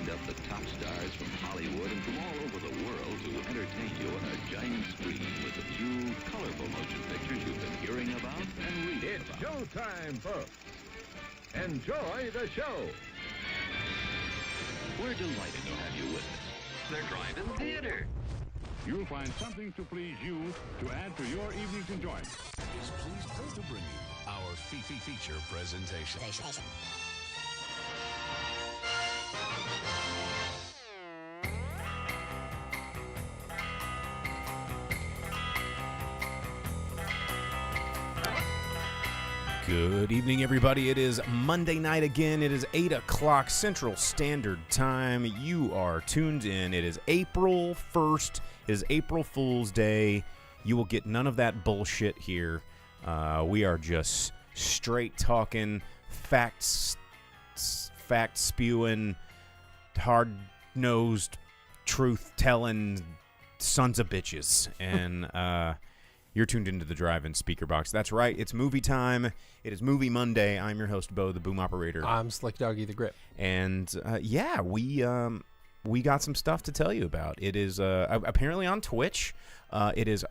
lined up the top stars from Hollywood and from all over the world to entertain you on a giant screen with a few colorful motion pictures you've been hearing about and reading It's about. showtime, folks. Enjoy the show. We're delighted to have you with us. They're driving theater. You'll find something to please you to add to your evening's enjoyment. Is pleased to bring you our feature presentation. Good evening, everybody. It is Monday night again. It is 8 o'clock Central Standard Time. You are tuned in. It is April 1st. It is April Fool's Day. You will get none of that bullshit here. We are just straight talking, fact spewing, hard-nosed, truth-telling sons of bitches. And you're tuned into the Drive-In Speaker Box. That's right. It's movie time. It is Movie Monday. I'm your host, Bo, the boom operator. I'm Slick Doggy the Grip. And we got some stuff to tell you about. It is apparently on Twitch. It is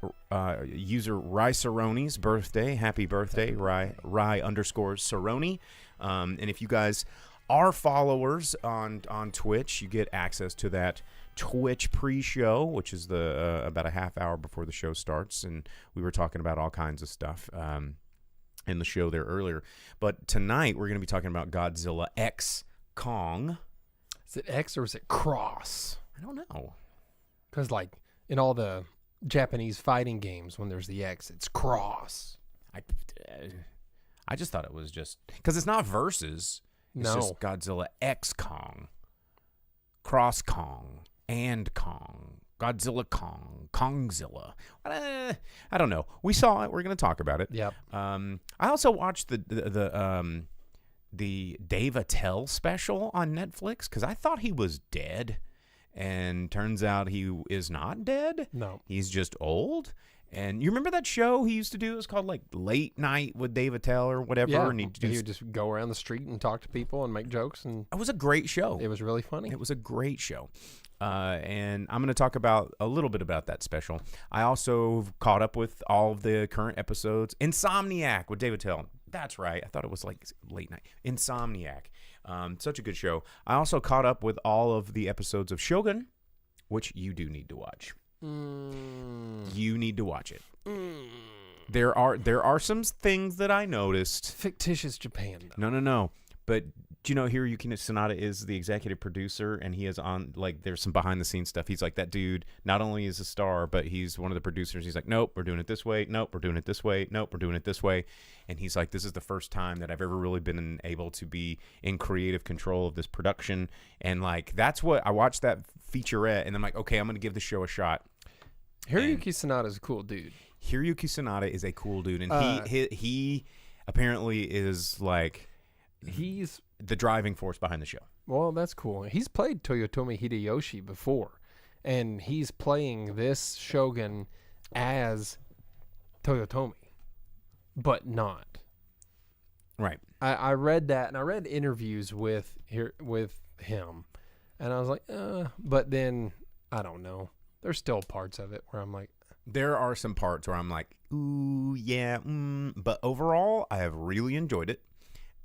user Rye Cerrone's birthday. Happy birthday, Rye _Cerrone. And if you guys are followers on Twitch, you get access to that Twitch pre-show, which is the about a half hour before the show starts, and we were talking about all kinds of stuff in the show there earlier. But tonight we're going to be talking about Godzilla X Kong. Is it X or is it Cross? I don't know. Because, like, in all the Japanese fighting games, when there's the X, it's Cross. I just thought it was just... Because it's not versus. It's No. just Godzilla X Kong. Cross Kong. And Kong. Godzilla Kong. Kongzilla. I don't know. We saw it. We're going to talk about it. Yep. I also watched the Dave Attell special on Netflix because I thought he was dead, and turns out he is not dead. No. He's just old. And you remember that show he used to do? It was called like Late Night with Dave Attell or whatever. Yeah. And He would just go around the street and talk to people and make jokes, and it was a great show. it was really funny. It was a great show. And I'm going to talk about a little bit about that special. I also caught up with all of the current episodes. Insomniac with Dave Attell. That's right. I thought it was like Late Night. Insomniac. Such a good show. I also caught up with all of the episodes of Shogun, which you do need to watch. You need to watch it. There are some things that I noticed. Fictitious Japan, though. No. But do you know Hiroyuki Sanada is the executive producer, and he is on, like, there's some behind the scenes stuff. He's like, that dude not only is a star, but he's one of the producers. He's like, nope, we're doing it this way. Nope, we're doing it this way. Nope, we're doing it this way. And he's like, this is the first time that I've ever really been able to be in creative control of this production. And, like, that's what I watched that featurette, and I'm like, okay, I'm going to give the show a shot. Hiroyuki Sanada is a cool dude. Hiroyuki Sanada is a cool dude, and he apparently is, like... He's the driving force behind the show. Well, that's cool. He's played Toyotomi Hideyoshi before, and he's playing this Shogun as Toyotomi, but not. Right. I read that, and I read interviews with him, and I was like, but then, I don't know. There's still parts of it where I'm like... There are some parts where I'm like, ooh, yeah, but overall, I have really enjoyed it.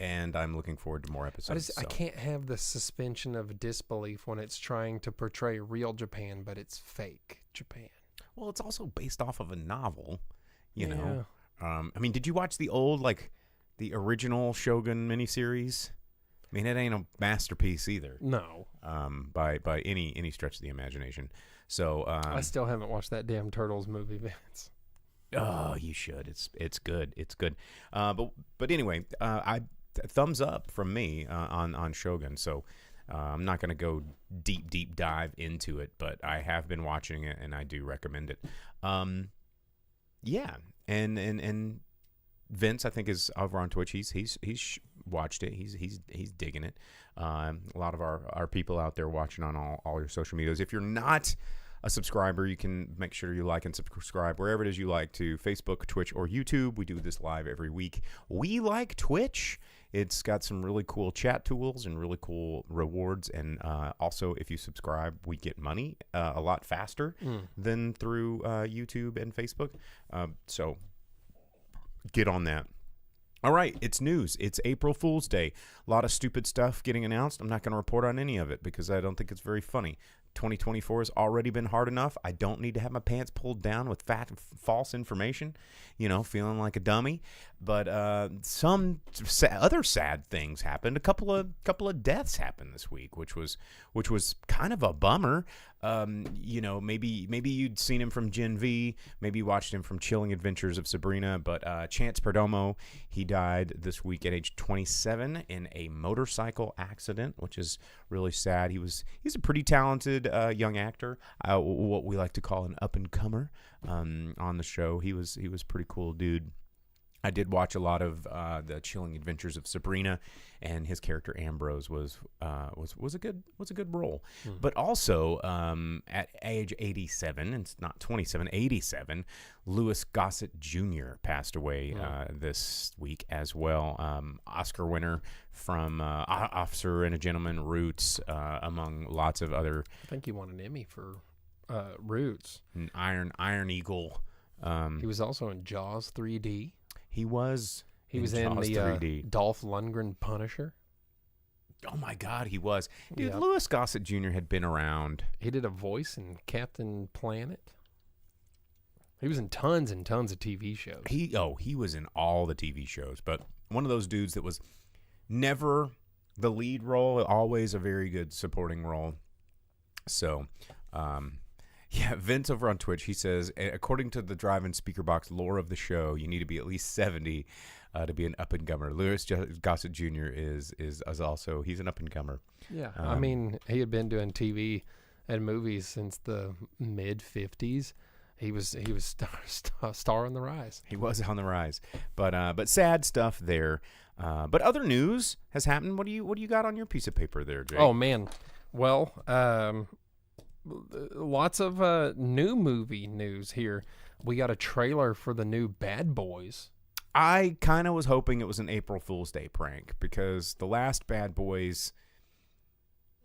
And I'm looking forward to more episodes. I can't have the suspension of disbelief when it's trying to portray real Japan, but it's fake Japan. Well, it's also based off of a novel, you know. I mean, did you watch the old, like, the original Shogun miniseries? I mean, it ain't a masterpiece either. No. By any stretch of the imagination. So I still haven't watched that damn Turtles movie, Vince. Oh, you should. It's good. It's good. But anyway, thumbs up from me on Shogun. So I'm not going to go deep dive into it, but I have been watching it and I do recommend it. Yeah, and Vince, I think, is over on Twitch. He's watched it. He's digging it. A lot of our people out there watching on all your social medias. If you're not a subscriber, you can make sure you like and subscribe wherever it is you like to Facebook, Twitch, or YouTube. We do this live every week. We like Twitch. It's got some really cool chat tools and really cool rewards. And also, if you subscribe, we get money a lot faster than through YouTube and Facebook. So get on that. All right, it's news. It's April Fool's Day. A lot of stupid stuff getting announced. I'm not going to report on any of it because I don't think it's very funny. 2024 has already been hard enough. I don't need to have my pants pulled down with false information, feeling like a dummy. But some other sad things happened. A couple of deaths happened this week, which was kind of a bummer. Maybe you'd seen him from Gen V, maybe you watched him from Chilling Adventures of Sabrina. But Chance Perdomo, he died this week at age 27 in a motorcycle accident, which is really sad. He's a pretty talented young actor, what we like to call an up and comer on the show. He was pretty cool dude. I did watch a lot of the Chilling Adventures of Sabrina, and his character Ambrose was a good role. But also at age 87, and it's not 27, 87, Louis Gossett Jr. passed away this week as well. Oscar winner from Officer and a Gentleman, Roots, among lots of other. I think he won an Emmy for Roots. Iron Eagle. He was also in Jaws 3D. He was in the 3D. Dolph Lundgren Punisher. Oh my God, he was. Dude, Yep. Louis Gossett Jr. had been around. He did a voice in Captain Planet. He was in tons and tons of TV shows. He was in all the TV shows, but one of those dudes that was never the lead role, always a very good supporting role. So, yeah, Vince over on Twitch, he says, according to the drive-in speaker box lore of the show, you need to be at least 70 to be an up-and-comer. Louis Gossett Jr. is also, he's an up-and-comer. Yeah, I mean, he had been doing TV and movies since the mid-50s. He was star on the rise. He was on the rise, but sad stuff there. But other news has happened. What do you got on your piece of paper there, Jake? Oh man, well, lots of new movie news here. We got a trailer for the new Bad Boys. I kind of was hoping it was an April Fool's Day prank because the last Bad Boys,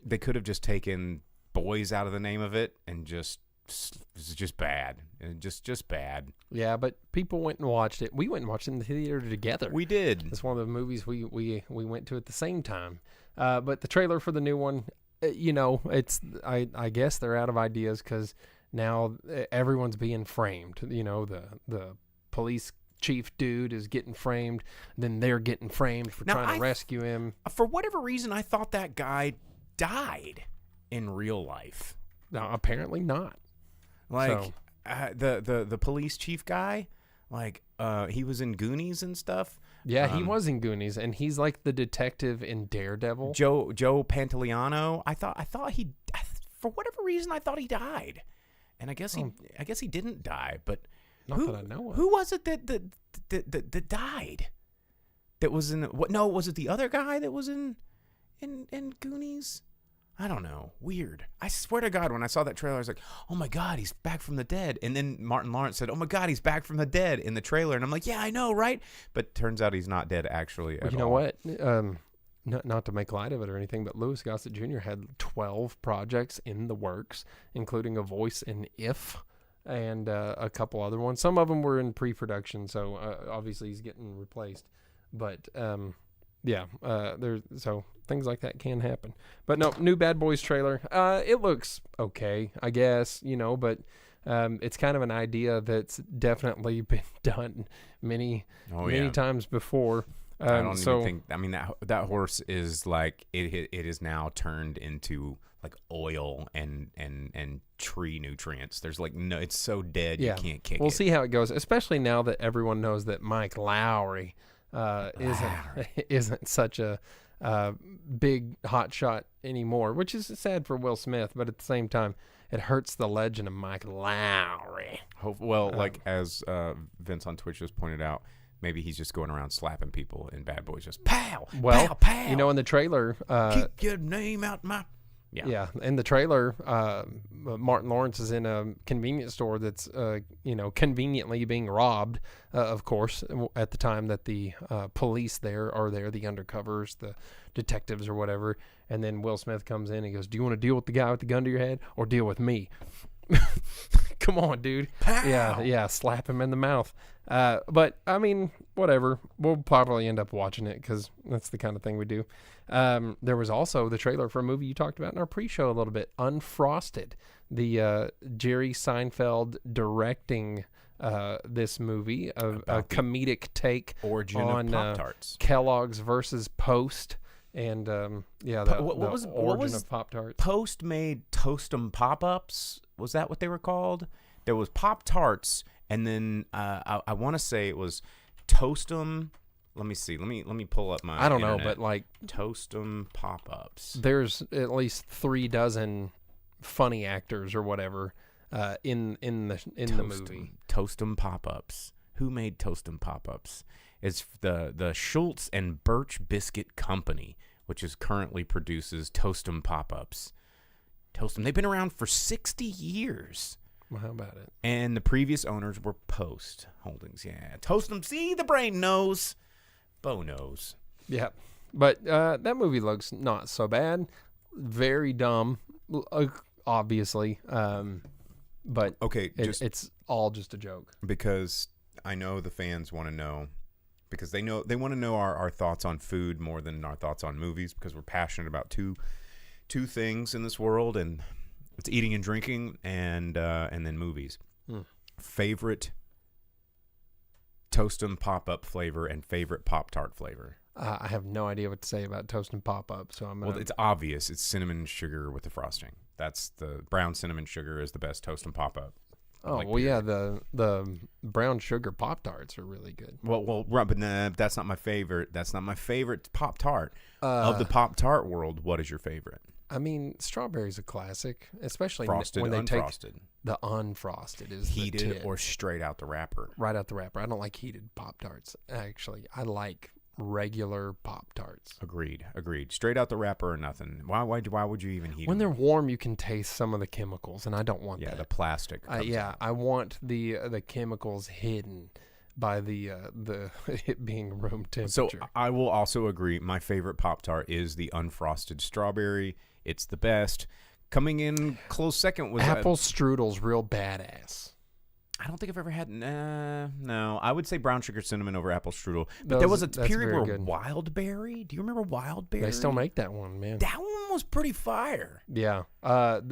they could have just taken boys out of the name of it and it's just bad. Just bad. Yeah, but people went and watched it. We went and watched it in the theater together. We did. It's one of the movies we went to at the same time. But the trailer for the new one, it's I guess they're out of ideas because now everyone's being framed. The police chief dude is getting framed, then they're getting framed for trying to rescue him. For whatever reason, I thought that guy died in real life. No, apparently not. Like the police chief guy, he was in Goonies and stuff. Yeah, he was in Goonies, and he's like the detective in Daredevil. Joe Pantoliano. I thought he, for whatever reason, I thought he died, and I guess he didn't die. But not that I know of. Who was it that died? That was in what? No, was it the other guy that was in Goonies? I don't know. Weird. I swear to God, when I saw that trailer, I was like, oh my God, he's back from the dead. And then Martin Lawrence said, oh my God, he's back from the dead in the trailer. And I'm like, yeah, I know, right? But turns out he's not dead actually at all. You know what? Not to make light of it or anything, but Louis Gossett Jr. had 12 projects in the works, including a voice in If and a couple other ones. Some of them were in pre-production, so obviously he's getting replaced. But so things like that can happen. But no, new Bad Boys trailer. It looks okay, I guess, but it's kind of an idea that's definitely been done many times before. I don't even think. I mean, that horse is like it is now turned into like oil and tree nutrients. There's like no, it's so dead you can't kick it. We'll see how it goes, especially now that everyone knows that Mike Lowry isn't such a big hot shot anymore, which is sad for Will Smith, but at the same time, it hurts the legend of Mike Lowry. Like as Vince on Twitch just pointed out, maybe he's just going around slapping people in Bad Boys, just pow, pow, pow. In the trailer, keep your name out my. Yeah, in the trailer, Martin Lawrence is in a convenience store that's, conveniently being robbed, of course, at the time that the police there are there, the undercovers, the detectives or whatever. And then Will Smith comes in and goes, "Do you want to deal with the guy with the gun to your head or deal with me?" Come on, dude. Pow! Yeah, slap him in the mouth. But, I mean, whatever. We'll probably end up watching it because that's the kind of thing we do. There was also the trailer for a movie you talked about in our pre-show a little bit, Unfrosted. The Jerry Seinfeld directing this movie, a comedic take origin on of Pop-Tarts. Kellogg's versus Post. And, what was origin of Pop-Tarts. Post made Toast-'em Pop-Ups. Was that what they were called? There was Pop-Tarts, and then I want to say it was Toast-'em. Let me see. Let me pull up my. I don't internet. know, but like Toast-'em Pop-Ups. There's at least 36 funny actors or whatever in the movie. Toast-'em Pop-Ups. Who made Toast-'em Pop-Ups? It's the Schultz and Birch Biscuit Company, which is currently produces Toast-'em Pop-Ups. Toast-'em. They've been around for 60 years. Well, how about it? And the previous owners were Post Holdings. Yeah, Toast-'em. See, the brain knows. Bo knows. Yeah, but that movie looks not so bad. Very dumb, obviously. But okay, it's all just a joke. Because I know the fans want to know. Because they want to know our thoughts on food more than our thoughts on movies. Because we're passionate about two things in this world, and it's eating and drinking, and then movies. Favorite Toast-'em Pop-Up flavor and favorite Pop-Tart flavor. I have no idea what to say about Toast-'em Pop-Up, so I'm gonna... Well, it's obvious. It's cinnamon sugar with the frosting. That's the brown cinnamon sugar is the best Toast-'em Pop-Up. Oh, well, yeah, the brown sugar Pop-Tarts are really good. Well, but that's not my favorite. That's not my favorite Pop-Tart. Of the Pop-Tart world, what is your favorite? I mean, strawberry's a classic, especially frosted, when they unfrosted. take the unfrosted is heated the tip. Or straight out the wrapper. Right out the wrapper. I don't like heated Pop-Tarts. Actually, I like regular Pop-Tarts. Agreed. Straight out the wrapper or nothing. Why would you even heat when them? they're warm, you can taste some of the chemicals, and I don't want that. Yeah, the plastic. I want the chemicals hidden by the it being room temperature. So I will also agree. My favorite Pop-Tart is the unfrosted strawberry. It's the best. Coming in close second was apple strudel's real badass. I don't think I've ever had. No. I would say brown sugar cinnamon over apple strudel. But there was a period where good. Wildberry. Do you remember Wildberry? They still make that one, man. That one was pretty fire. Yeah.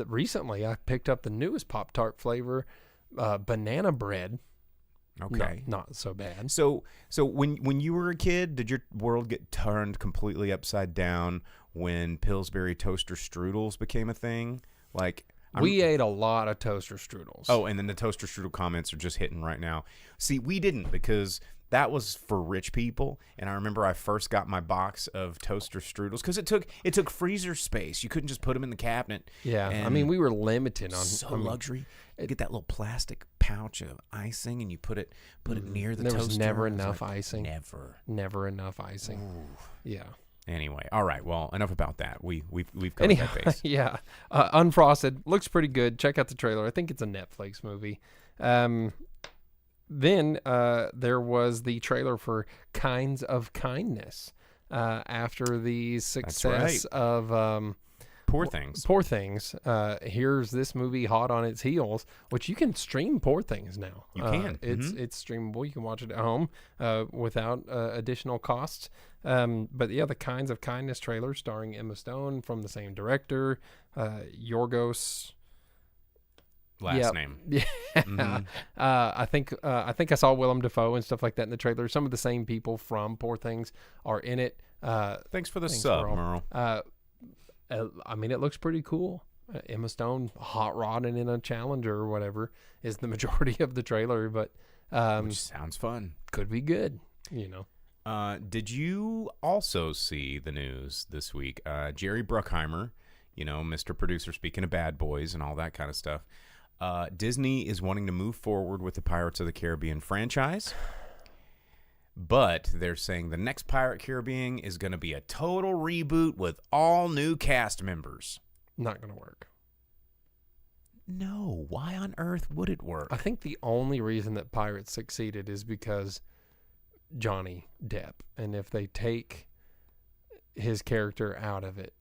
Recently, I picked up the newest Pop-Tart flavor, banana bread. Okay. Not so bad. So when you were a kid, did your world get turned completely upside down when Pillsbury toaster strudels became a thing? Like we ate a lot of toaster strudels. Oh, and then the toaster strudel comments are just hitting right now. See, we didn't because that was for rich people. And I remember I first got my box of toaster strudels because it took freezer space. You couldn't just put them in the cabinet. Yeah, I mean we were limited on luxury. You get that little plastic pouch of icing and you put it near the toaster. There was never enough icing. Never enough icing. Ooh. Yeah. Anyway, all right. Well, enough about that. We've covered that base. Yeah, Unfrosted looks pretty good. Check out the trailer. I think it's a Netflix movie. Then there was the trailer for Kinds of Kindness after the success of Poor Things. Poor Things. Here's this movie hot on its heels, which you can stream Poor Things now. You can. It's streamable. You can watch it at home without additional costs. But yeah, the Kinds of Kindness trailer starring Emma Stone from the same director, Yorgos. Last name. Yeah. Mm-hmm. I think I saw Willem Dafoe and stuff like that in the trailer. Some of the same people from Poor Things are in it. Thanks for the sub, Merle. I mean, it looks pretty cool. Emma Stone hot rodding in a Challenger or whatever is the majority of the trailer, but which sounds fun. Could be good, you know. Did you also see the news this week? Jerry Bruckheimer, you know, Mr. Producer, speaking of Bad Boys and all that kind of stuff. Disney is wanting to move forward with the Pirates of the Caribbean franchise. But they're saying the next Pirate Caribbean is going to be a total reboot with all new cast members. Not going to work. No. Why on earth would it work? I think the only reason that Pirates succeeded is because Johnny Depp. And if they take his character out of it,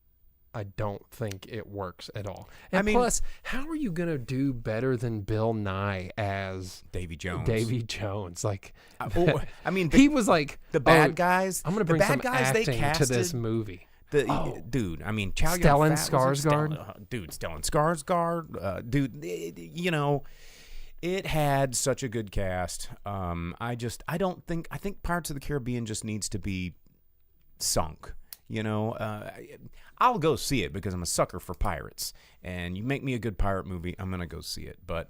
I don't think it works at all. And I mean, plus, how are you going to do better than Bill Nye as Davy Jones. Davy Jones? Like, I mean, he was like, the bad guys. I'm going to bring the bad some guys they acting casted, to this movie. Dude, I mean, Chow Stellan Yun-Fat was Skarsgård. Stellan Skarsgård. Dude, it had such a good cast. I think Pirates of the Caribbean just needs to be sunk. I'll go see it because I'm a sucker for pirates. And you make me a good pirate movie, I'm gonna go see it. But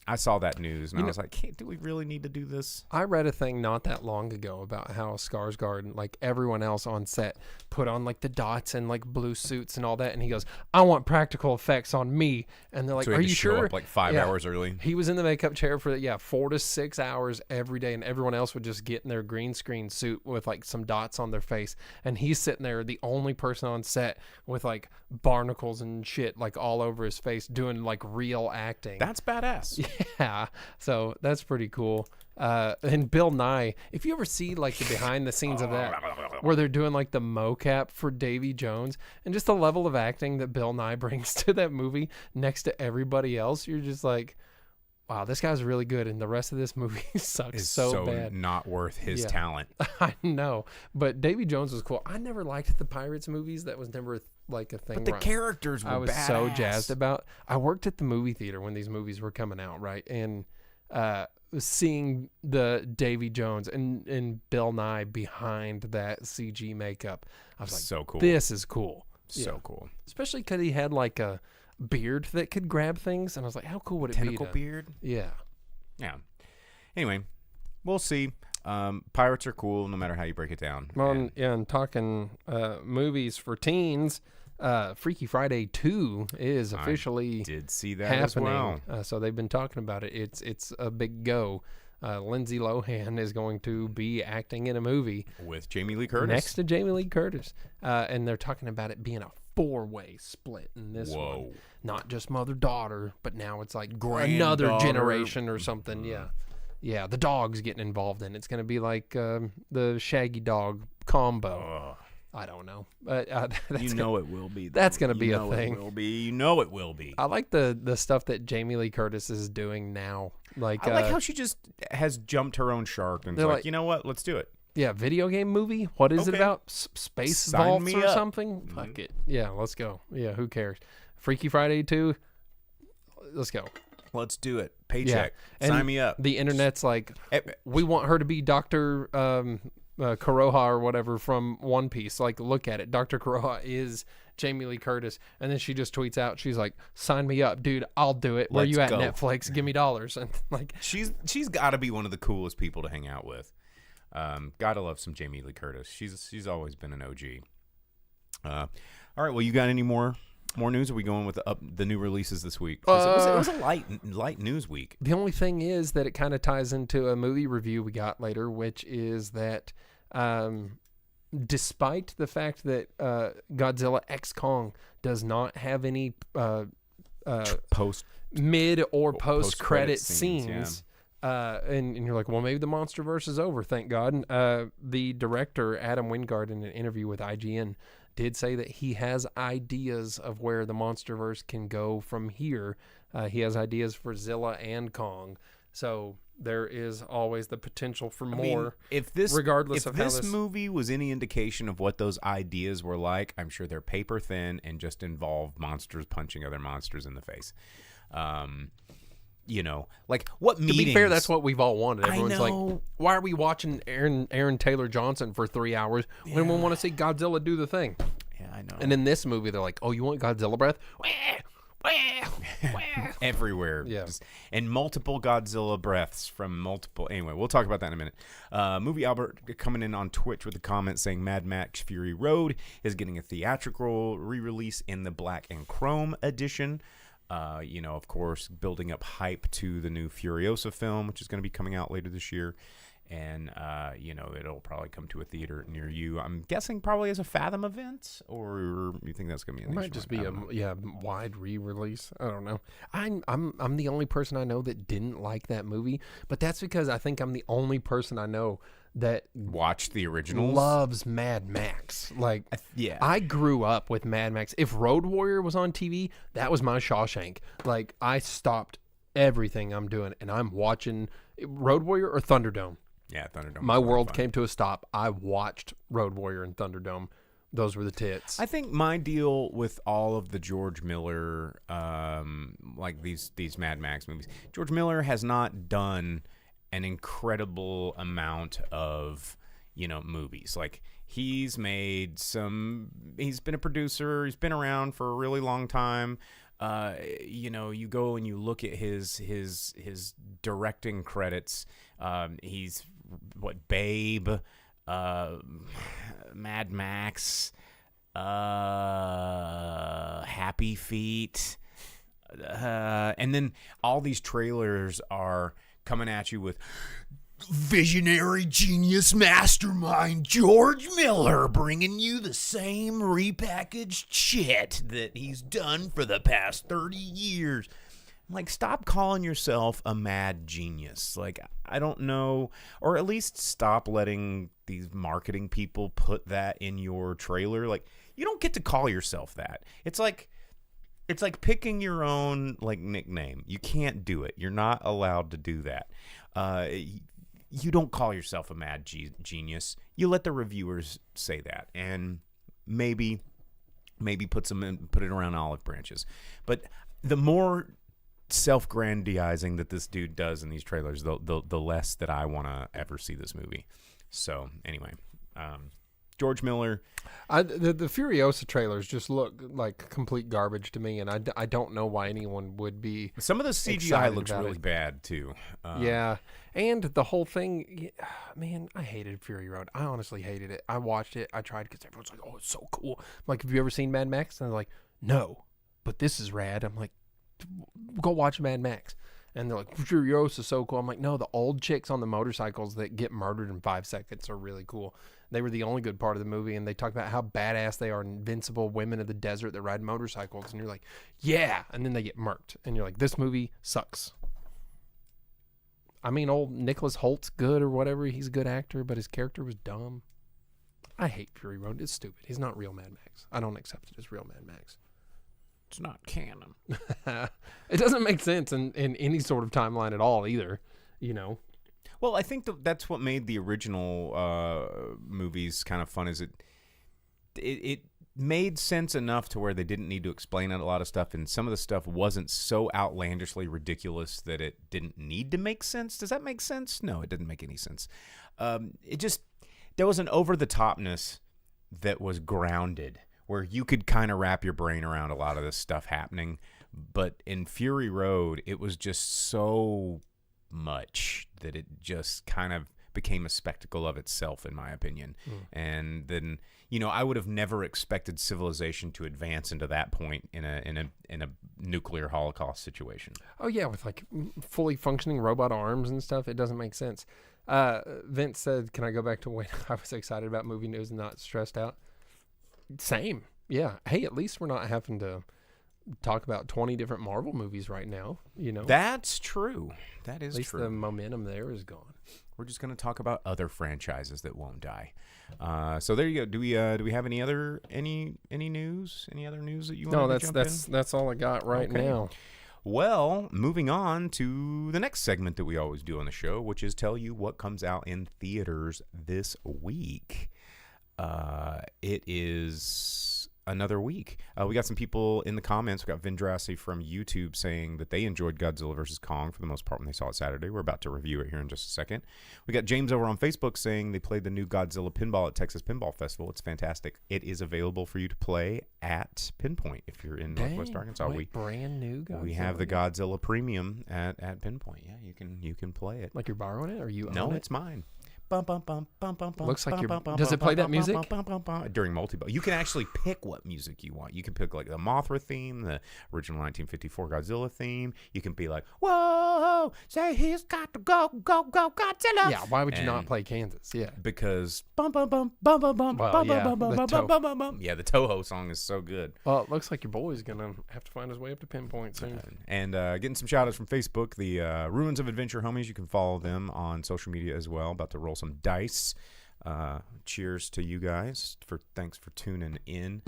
I saw that news and I was like, hey, do we really need to do this? I read a thing not that long ago about how Skarsgård and like everyone else on set put on like the dots and like blue suits and all that, and he goes, I want practical effects on me. And they're like, So he are had you to show sure? up like 5 hours early. He was in the makeup chair for 4 to 6 hours every day, and everyone else would just get in their green screen suit with like some dots on their face, and he's sitting there, the only person on set with like barnacles and shit like all over his face, doing like real acting. That's badass. Yeah, so that's pretty cool. And Bill Nye, if you ever see like the behind the scenes of that, where they're doing like the mocap for Davy Jones, and just the level of acting that Bill Nye brings to that movie next to everybody else, you're just like, wow, this guy's really good, and the rest of this movie sucks Is so bad. not worth his talent. I know, but Davy Jones was cool. I never liked the Pirates movies. That was never like a thing. But the where characters were I was badass. so jazzed about. I worked at the movie theater when these movies were coming out, right? And seeing the Davy Jones and Bill Nye behind that CG makeup, I was like, so cool. This is cool. So cool. Especially because he had like a beard that could grab things, and I was like, how cool would it be? Tentacle beard? Yeah. Yeah. Anyway, we'll see. Pirates are cool no matter how you break it down. Well, and talking movies for teens, Freaky Friday 2 is officially did see that happening. as well. So they've been talking about it. It's a big go. Lindsay Lohan is going to be acting in a movie With Jamie Lee Curtis. next to Jamie Lee Curtis. And they're talking about it being a 4-way split in this one. Not just mother-daughter, but now it's like another Granddaughter. generation or something. Yeah. Yeah, the dog's getting involved in it. It's going to be like the Shaggy Dog combo. I don't know. But You know it will be. That's going to be a You thing. know it will be. You know it will be. I like the stuff that Jamie Lee Curtis is doing now. Like I like how she just has jumped her own shark and They're like, like- you know what? Let's do it. yeah, video game movie. What is it Okay. about? Space Sign vaults me or up. something? Fuck it. Yeah, let's go. Yeah, who cares? Freaky Friday 2. Let's go. Let's do it. Paycheck. And Sign me up. The internet's like, Eh, we want her to be Dr. Kuroha or whatever from One Piece. Like, look at it. Dr. Kuroha is Jamie Lee Curtis. And then she just tweets out, she's like, sign me up, dude. I'll do it. Where Let's you at, go. Netflix? Give me dollars. And like, She's got to be one of the coolest people to hang out with. Gotta love some Jamie Lee Curtis. She's always been an OG. All right. Well, you got any more news? Or are we going with the new releases this week? 'Cause it was a light news week. the only thing is that it kind of ties into a movie review we got later, which is that despite the fact that Godzilla X Kong does not have any Post mid or post post-credit credit scenes, scenes. And you're like, well, maybe the MonsterVerse is over, thank God. And, the director, Adam Wingard, in an interview with IGN, did say that he has ideas of where the MonsterVerse can go from here. He has ideas for Zilla and Kong. So there is always the potential for more. Regardless of how this this movie was any indication of what those ideas were like, I'm sure they're paper thin and just involve monsters punching other monsters in the face. Like what meetings? To be fair, that's what we've all wanted. I Everyone's know. like, why are we watching Aaron Taylor Johnson for 3 hours when we want to see Godzilla do the thing? Yeah, I know. And in this movie, they're like, oh, you want Godzilla breath? Everywhere. Yeah. And multiple Godzilla breaths from multiple. Anyway, we'll talk about that in a minute. Movie Albert coming in on Twitch with a comment saying Mad Max Fury Road is getting a theatrical re-release in the black and chrome edition. Of course, building up hype to the new Furiosa film, which is going to be coming out later this year. and it'll probably come to a theater near you. I'm guessing probably as a Fathom event, or you think that's gonna be? It might just be a wide re-release. I don't know. I'm the only person I know that didn't like that movie, but that's because I think I'm the only person I know that watched the originals, loves Mad Max. Like, yeah, I grew up with Mad Max. If Road Warrior was on TV, that was my Shawshank. Like, I stopped everything I'm doing and I'm watching Road Warrior or Thunderdome. Yeah, Thunderdome. My world came to a stop. I watched Road Warrior and Thunderdome. Those were the tits. I think my deal with all of the George Miller, like these Mad Max movies, George Miller has not done an incredible amount of, movies. Like, he's made he's been a producer, he's been around for a really long time. You go and you look at his directing credits. He's Babe, Mad Max, Happy Feet, and then all these trailers are coming at you with visionary genius mastermind George Miller bringing you the same repackaged shit that he's done for the past 30 years. Like, stop calling yourself a mad genius. Like, I don't know, or at least stop letting these marketing people put that in your trailer. Like, you don't get to call yourself that. It's like picking your own, like, nickname. You can't do it. You're not allowed to do that. You don't call yourself a mad genius. You let the reviewers say that, and maybe put it around olive branches. But the more self-grandizing that this dude does in these trailers, the less that I want to ever see this movie. So anyway, George Miller. The Furiosa trailers just look like complete garbage to me, and I don't know why anyone would be. Some of the CGI looks really bad too. Yeah, and the whole thing, man, I hated Fury Road. I honestly hated it. I watched it. I tried because everyone's like, "Oh, it's so cool." I'm like, have you ever seen Mad Max? And they're like, "No, but this is rad." I'm like, go watch Mad Max. And they're like, Furiosa is so cool. I'm like, no, the old chicks on the motorcycles that get murdered in 5 seconds are really cool. They were the only good part of the movie, and they talk about how badass they are, invincible women of the desert that ride motorcycles, and you're like, yeah, and then they get murked, and you're like, this movie sucks. I mean, old Nicholas Holt's good or whatever, he's a good actor, but his character was dumb. I hate Fury Road. It's stupid. He's not real Mad Max. I don't accept it as real Mad Max. It's not canon. It doesn't make sense in any sort of timeline at all either, Well, I think that's what made the original movies kind of fun. Is it made sense enough to where they didn't need to explain a lot of stuff, and some of the stuff wasn't so outlandishly ridiculous that it didn't need to make sense. Does that make sense? No, it didn't make any sense. There was an over-the-topness that was grounded, where you could kind of wrap your brain around a lot of this stuff happening. But in Fury Road, it was just so much that it just kind of became a spectacle of itself, in my opinion. And then, I would have never expected civilization to advance into that point in a nuclear holocaust situation. Oh yeah, with like fully functioning robot arms and stuff, it doesn't make sense. Vince said, "Can I go back to when I was excited about movie news and not stressed out?" Same. Yeah. Hey, at least we're not having to talk about 20 different Marvel movies right now, That's true. That is true. At least the momentum there is gone. We're just going to talk about other franchises that won't die. So there you go. Do we have any other news? Any other news that you want to jump in? No, that's all I got right now. Well, moving on to the next segment that we always do on the show, which is tell you what comes out in theaters this week. It is another week. We got some people in the comments. We got Vindrasi from YouTube saying that they enjoyed Godzilla vs. Kong for the most part when they saw it Saturday. We're about to review it here in just a second. We got James over on Facebook saying they played the new Godzilla pinball at Texas Pinball Festival. It's fantastic. It is available for you to play at Pinpoint if you're in Northwest Arkansas. Brand new Godzilla. We have the Godzilla Premium at Pinpoint. Yeah, you can play it. Like you're borrowing it, or you own it? No, it's mine. Looks like does it play that music? During multi-ball. You can actually pick what music you want. You can pick like the Mothra theme, the original 1954 Godzilla theme. You can be like, whoa, say he's got to go, go, go, Godzilla. Yeah, why would you not play Kansas? Yeah. Because Well, yeah, the Toho song is so good. Well, it looks like your boy's going to have to find his way up to Pinpoint soon. And getting some shout outs from Facebook, the Ruins of Adventure homies. You can follow them on social media as well. About to roll some dice. Cheers to you guys. Thanks for tuning in.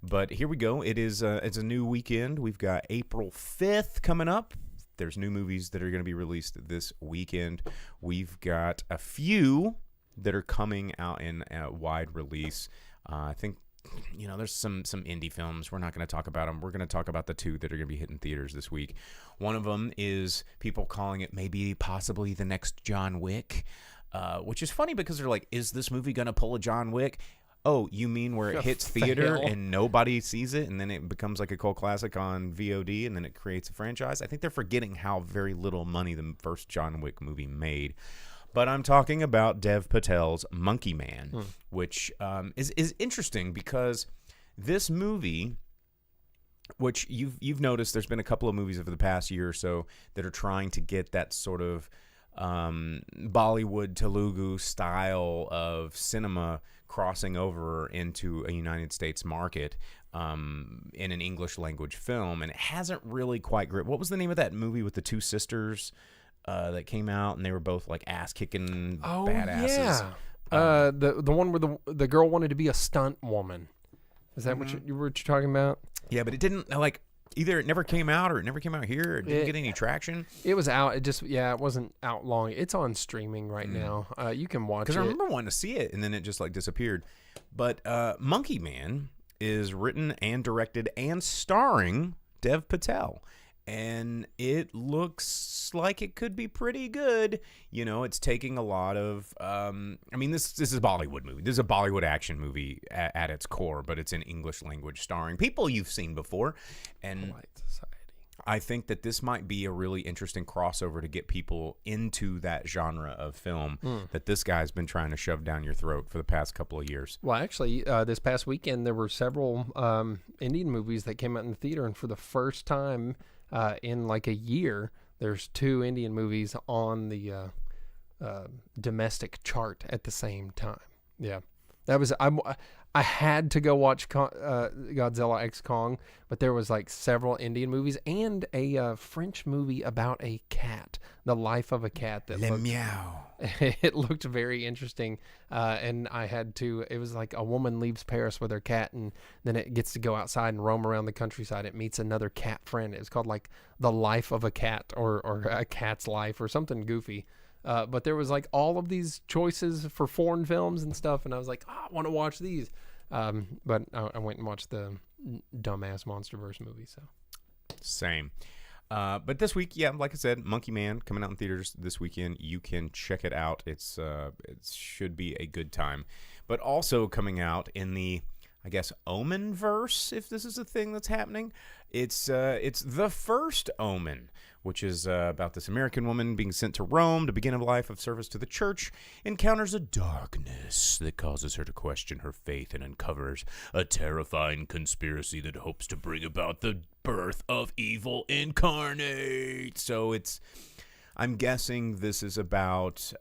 But here we go. It's a new weekend. We've got April 5th coming up. There's new movies that are going to be released this weekend. We've got a few that are coming out in wide release. I think, there's some indie films. We're not going to talk about them. We're going to talk about the two that are going to be hitting theaters this week. One of them is people calling it maybe possibly the next John Wick, which is funny because they're like, is this movie going to pull a John Wick? Oh, you mean where it hits theater and nobody sees it and then it becomes like a cult classic on VOD and then it creates a franchise? I think they're forgetting how very little money the first John Wick movie made. But I'm talking about Dev Patel's Monkey Man, which is interesting because this movie, which you've noticed there's been a couple of movies over the past year or so that are trying to get that sort of Bollywood Telugu style of cinema crossing over into a United States market in an English language film, and it hasn't really quite gripped. What was the name of that movie with the two sisters that came out, and they were both like ass kicking badasses? Yeah. The one where the girl wanted to be a stunt woman. Is that what you're talking about? Yeah, but it didn't either it never came out or it never came out here. It didn't get any traction. It was out. It wasn't out long. It's on streaming right now. You can watch it. Because I remember wanting to see it, and then it just disappeared. But Monkey Man is written and directed and starring Dev Patel. And it looks like it could be pretty good. It's taking a lot of... this is a Bollywood movie. This is a Bollywood action movie at its core, but it's in English language starring people you've seen before. And Polite Society. I think that this might be a really interesting crossover to get people into that genre of film that this guy's been trying to shove down your throat for the past couple of years. Well, actually, this past weekend, there were several Indian movies that came out in the theater, and for the first time... in like a year, there's two Indian movies on the domestic chart at the same time. Yeah, that was I had to go watch Godzilla X Kong, but there was like several Indian movies and a French movie about a cat, the life of a cat. It looked very interesting, and I had to. It was like a woman leaves Paris with her cat, and then it gets to go outside and roam around the countryside. It meets another cat friend. It was called like The Life of a Cat or A Cat's Life or something goofy. But there was like all of these choices for foreign films and stuff, and I was like, I want to watch these. But I went and watched the dumbass MonsterVerse movie. So same. But this week, like I said, Monkey Man coming out in theaters this weekend. You can check it out. It should be a good time. But also coming out in the, I guess, Omen-verse, if this is a thing that's happening. It's The First Omen, which is about this American woman being sent to Rome to begin a life of service to the church, encounters a darkness that causes her to question her faith and uncovers a terrifying conspiracy that hopes to bring about the birth of evil incarnate. So I'm guessing this is about,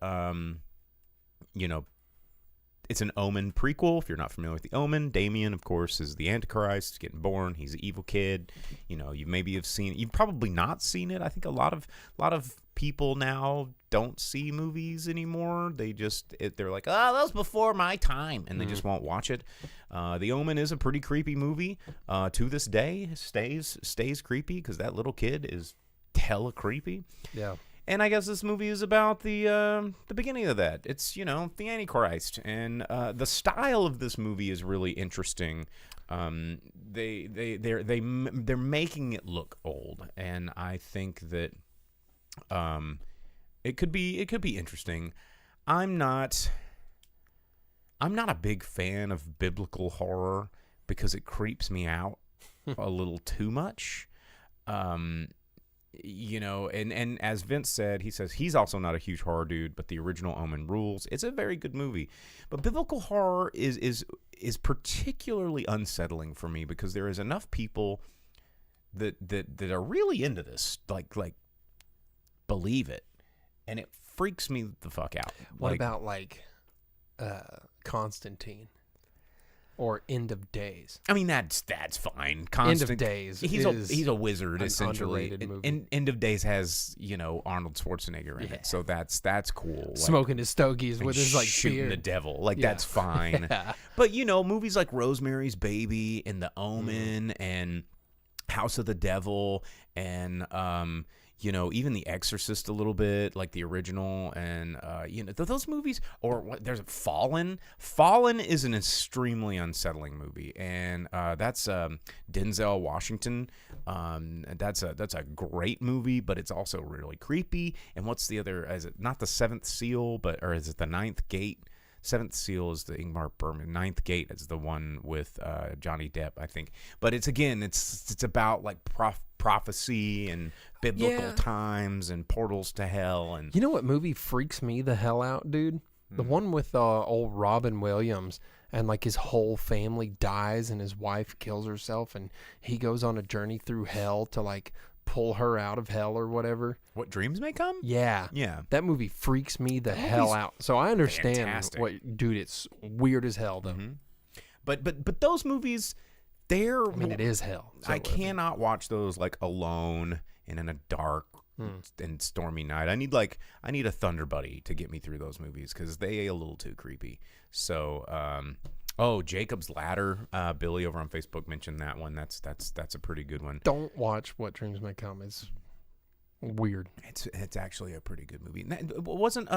it's an Omen prequel. If you're not familiar with the Omen, Damien, of course, is the Antichrist getting born. He's an evil kid. You maybe have seen it. You've probably not seen it. I think a lot of people now don't see movies anymore. They're like, that was before my time, and they just won't watch it. The Omen is a pretty creepy movie. To this day, stays creepy because that little kid is hella creepy. Yeah. And I guess this movie is about the beginning of that. It's the Antichrist, and the style of this movie is really interesting. They're making it look old, and I think that it could be interesting. I'm not a big fan of biblical horror because it creeps me out a little too much. and as Vince said, he says he's also not a huge horror dude, but the original Omen rules. It's a very good movie. But biblical horror is particularly unsettling for me because there is enough people that are really into this, like believe it, and it freaks me the fuck out. What about Constantine or End of Days? I mean, that's fine. End of Days. He's a wizard essentially. Underrated movie. End of Days has Arnold Schwarzenegger in it, so that's cool. Smoking his stogies with his shooting beard. the devil, that's fine. Yeah. But movies like Rosemary's Baby and The Omen and House of the Devil and even The Exorcist a little bit, like the original, and those movies. Or there's Fallen. Fallen is an extremely unsettling movie, and that's Denzel Washington. That's a great movie, but it's also really creepy. And what's the other? Is it not The Seventh Seal, or is it The Ninth Gate? Seventh Seal is the Ingmar Bergman. Ninth Gate is the one with Johnny Depp, I think. But it's about like prophecy and biblical times and portals to hell. And you know what movie freaks me the hell out, dude? The one with old Robin Williams, and like his whole family dies and his wife kills herself, and he goes on a journey through hell to like pull her out of hell or whatever. What Dreams May Come? Yeah. That movie freaks me the hell out. So I understand dude, it's weird as hell though. Mm-hmm. But those movies, it is hell. So I cannot watch those like alone and in a dark and stormy night. I need a Thunder Buddy to get me through those movies because they a little too creepy. So Jacob's Ladder. Billy over on Facebook mentioned that one. That's a pretty good one. Don't watch What Dreams May Come. It's weird. It's actually a pretty good movie. Wasn't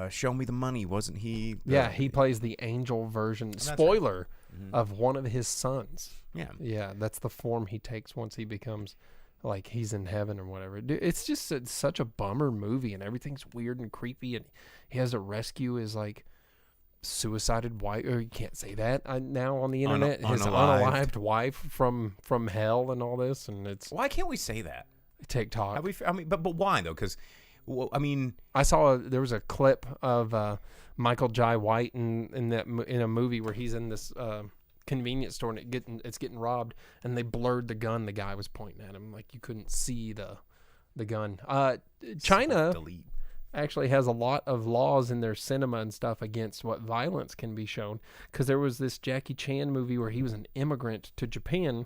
Show Me the Money? Wasn't he? He plays the angel version. Spoiler of one of his sons. Yeah. That's the form he takes once he becomes like he's in heaven or whatever. Dude, it's just such a bummer movie, and everything's weird and creepy. And he has to rescue his like suicided wife, or you can't say that now on the internet. His unalived wife from hell and all this, and it's why can't we say that? TikTok. But why though? Because I saw there was a clip of Michael Jai White in a movie where he's in this convenience store and it's getting robbed, and they blurred the gun the guy was pointing at him, like you couldn't see the gun. China actually has a lot of laws in their cinema and stuff against what violence can be shown, because there was this Jackie Chan movie where he was an immigrant to Japan,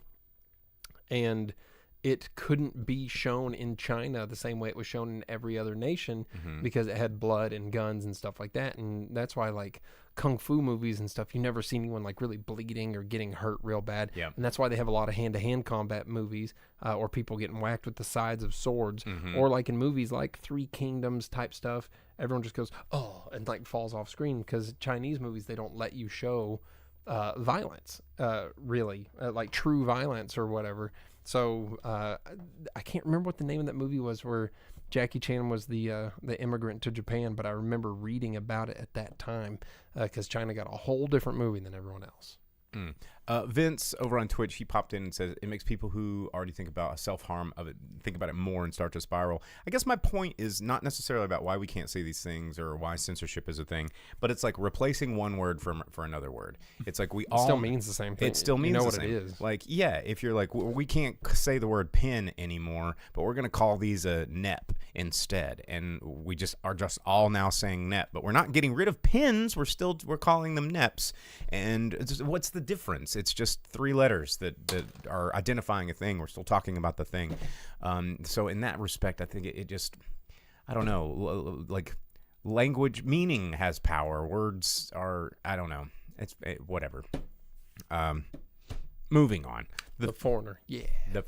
and it couldn't be shown in China the same way it was shown in every other nation because it had blood and guns and stuff like that. And that's why like kung fu movies and stuff, you never see anyone like really bleeding or getting hurt real bad. Yeah. And that's why they have a lot of hand-to-hand combat movies or people getting whacked with the sides of swords, or like in movies like Three Kingdoms type stuff, everyone just goes, oh, and like falls off screen, because Chinese movies, they don't let you show violence, really, like true violence or whatever. So I can't remember what the name of that movie was where Jackie Chan was the immigrant to Japan, but I remember reading about it at that time because China got a whole different movie than everyone else. Vince over on Twitch, he popped in and says it makes people who already think about self-harm of it think about it more and start to spiral. I guess my point is not necessarily about why we can't say these things or why censorship is a thing, but it's like replacing one word for another word. It's like it still means the same thing. It still means what the same. It is. Like, if you're like, we can't say the word pin anymore, but we're going to call these a NEP instead, and we are just all now saying NEP, but we're not getting rid of pins. We're calling them NEPs. And what's the difference? It's just three letters that are identifying a thing. We're still talking about the thing. So in that respect, I think it just, I don't know, like language meaning has power. Words are, I don't know. Whatever. Moving on. The Foreigner. Yeah. The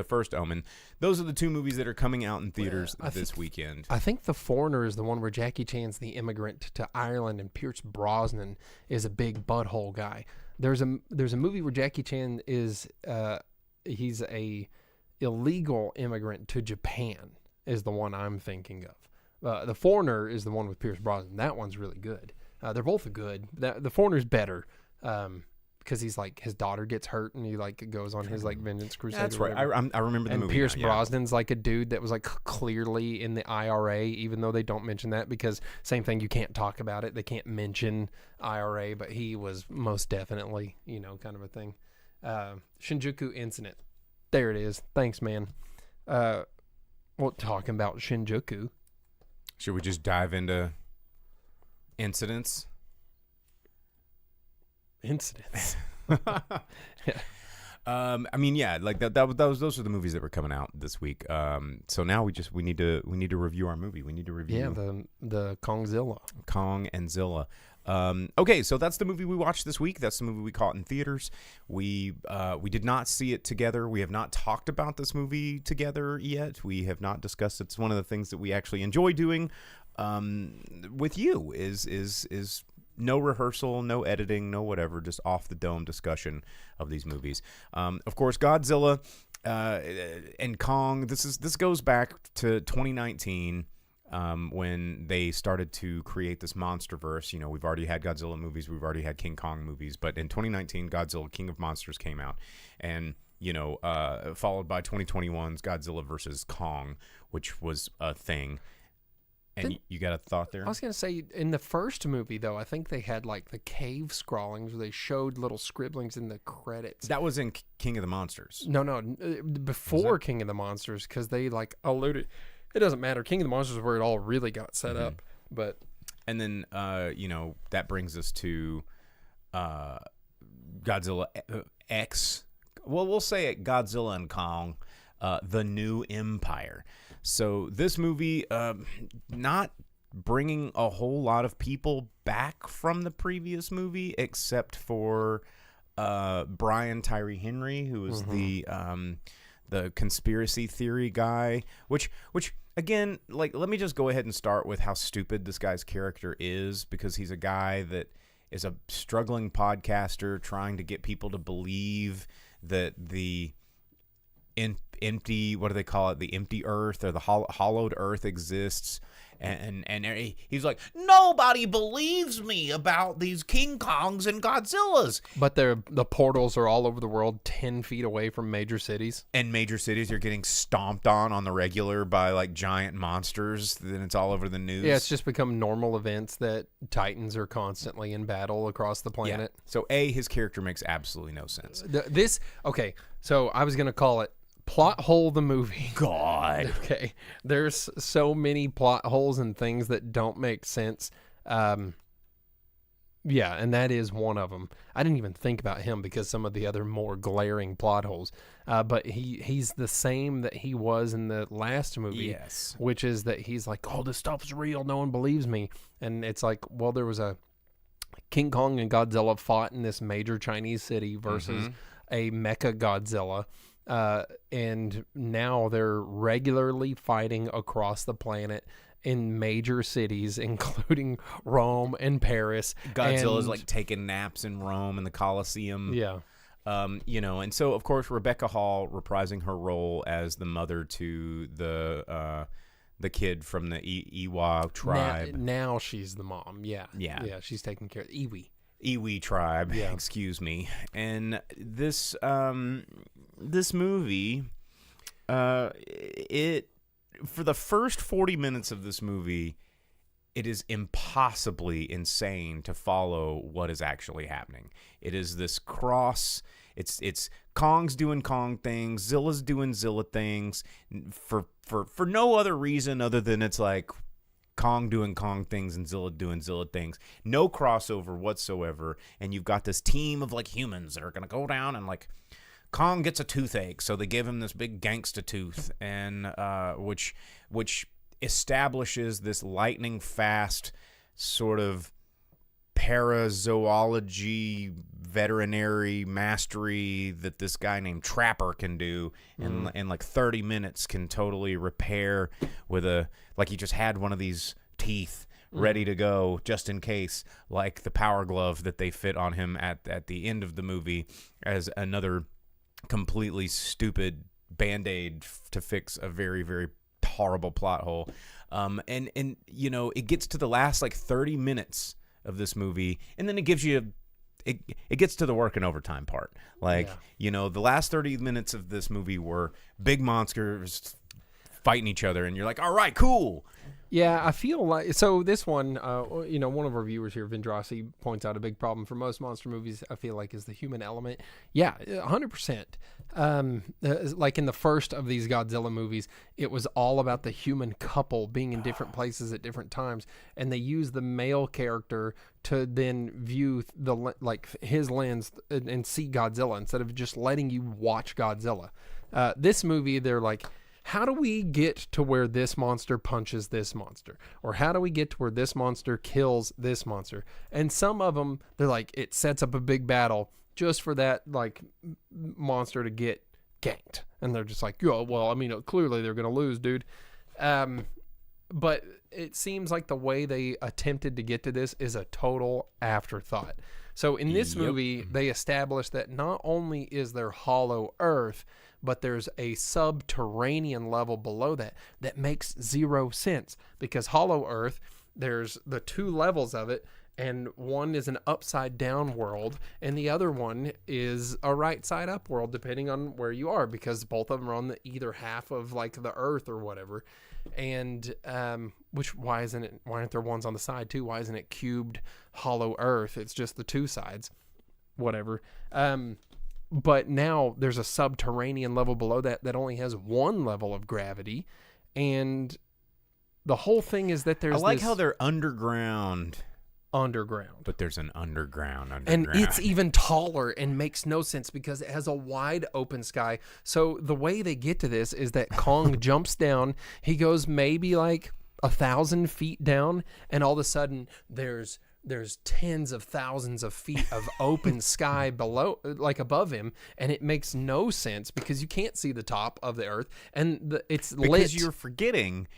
first Omen. Those are the two movies that are coming out in theaters this weekend. I think The Foreigner is the one where Jackie Chan's the immigrant to Ireland and Pierce Brosnan is a big butthole guy. There's a movie where Jackie Chan is he's a illegal immigrant to Japan is the one I'm thinking of. The Foreigner is the one with Pierce Brosnan. That one's really good. They're both good. The Foreigner's better because because he's like his daughter gets hurt and he like goes on his like vengeance crusade. That's or right. whatever. I remember the And movie. Pierce now, yeah. Brosnan's like a dude that was like clearly in the IRA, even though they don't mention that because same thing, you can't talk about it. They can't mention IRA, but he was most definitely, you know, kind of a thing. Shinjuku incident. There it is. Thanks, man. Well, talking about Shinjuku. Should we just dive into incidents? Incidents. I mean, yeah, like those are the movies that were coming out this week. So now we need to review our movie. We need to review the Kongzilla. Kong and Zilla. Okay, so that's the movie we watched this week. That's the movie we caught in theaters. We did not see it together. We have not talked about this movie together yet. We have not discussed it. It's one of the things that we actually enjoy doing with you is no rehearsal, no editing, no whatever, just off the dome discussion of these movies. Of course, Godzilla and Kong. This goes back to 2019. When they started to create this monsterverse. You know, we've already had Godzilla movies, we've already had King Kong movies, but in 2019, Godzilla King of Monsters came out, and you know, followed by 2021's Godzilla versus Kong, which was a thing. And you got a thought there? I was going to say, in the first movie, though, I think they had, like, the cave scrawlings where they showed little scribblings in the credits. That was in King of the Monsters. No, before King of the Monsters, because they, like, alluded. It doesn't matter. King of the Monsters is where it all really got set up. But and then, you know, that brings us to Godzilla X. Well, we'll say it, Godzilla and Kong, The New Empire. So this movie, not bringing a whole lot of people back from the previous movie, except for Brian Tyree Henry, who was the conspiracy theory guy. Which again, like, let me just go ahead and start with how stupid this guy's character is, because he's a guy that is a struggling podcaster trying to get people to believe that the empty, what do they call it? The empty earth, or the hollowed earth exists. And he's like, nobody believes me about these King Kongs and Godzillas. But the portals are all over the world, 10 feet away from major cities. And major cities are getting stomped on the regular by, like, giant monsters. Then it's all over the news. Yeah, it's just become normal events that Titans are constantly in battle across the planet. Yeah. So, his character makes absolutely no sense. Okay, so I was going to call it plot hole the movie. God. Okay. There's so many plot holes and things that don't make sense. Yeah, and that is one of them. I didn't even think about him because some of the other more glaring plot holes. But he's the same that he was in the last movie. Yes. Which is that he's like, oh, this stuff's real. No one believes me. And it's like, well, there was a King Kong and Godzilla fought in this major Chinese city versus a mecha Godzilla. And now they're regularly fighting across the planet in major cities, including Rome and Paris. Godzilla's like taking naps in Rome in the Colosseum. Yeah. You know, and so of course Rebecca Hall reprising her role as the mother to the kid from the Iwa tribe. Now she's the mom. Yeah. Yeah. She's taking care of Iwi tribe. Yeah. Excuse me. And this movie, it, for the first 40 minutes of this movie, it is impossibly insane to follow what is actually happening. It is this cross. It's Kong's doing Kong things, Zilla's doing Zilla things, for no other reason other than it's like Kong doing Kong things and Zilla doing Zilla things. No crossover whatsoever. And you've got this team of, like, humans that are going to go down and, like, Kong gets a toothache, so they give him this big gangsta tooth, and which establishes this lightning fast sort of parazoology veterinary mastery that this guy named Trapper can do, and in like 30 minutes can totally repair with like he just had one of these teeth ready to go just in case, like the power glove that they fit on him at the end of the movie as another completely stupid Band-Aid to fix a very, very horrible plot hole. And you know, it gets to the last like 30 minutes of this movie, and then it gives you it gets to the working overtime part. Like, the last 30 minutes of this movie were big monsters fighting each other, and you're like, all right, cool. Yeah, I feel like so. This one, one of our viewers here, Vendrasi, points out a big problem for most monster movies. I feel like is the human element. Yeah, 100%. Like in the first of these Godzilla movies, it was all about the human couple being in different places at different times, and they use the male character to then view his lens and see Godzilla instead of just letting you watch Godzilla. This movie, they're like, how do we get to where this monster punches this monster? Or how do we get to where this monster kills this monster? And some of them, they're like, it sets up a big battle just for that, like, monster to get ganked. And they're just like, well, I mean, clearly they're going to lose, dude. But it seems like the way they attempted to get to this is a total afterthought. So in this movie, they established that not only is there hollow earth, but there's a subterranean level below that makes zero sense, because hollow earth, there's the two levels of it, and one is an upside down world and the other one is a right side up world, depending on where you are, because both of them are on the either half of like the earth or whatever. And why aren't there ones on the side too? Why isn't it cubed hollow earth? It's just the two sides, whatever. But now there's a subterranean level below that only has one level of gravity. And the whole thing is that there's I like how they're underground. But there's an underground. And it's even taller and makes no sense because it has a wide open sky. So the way they get to this is that Kong jumps down. He goes maybe like 1,000 feet down, and all of a sudden there's tens of thousands of feet of open sky below, like above him, and it makes no sense because you can't see the top of the earth, and it's lit. Because you're forgetting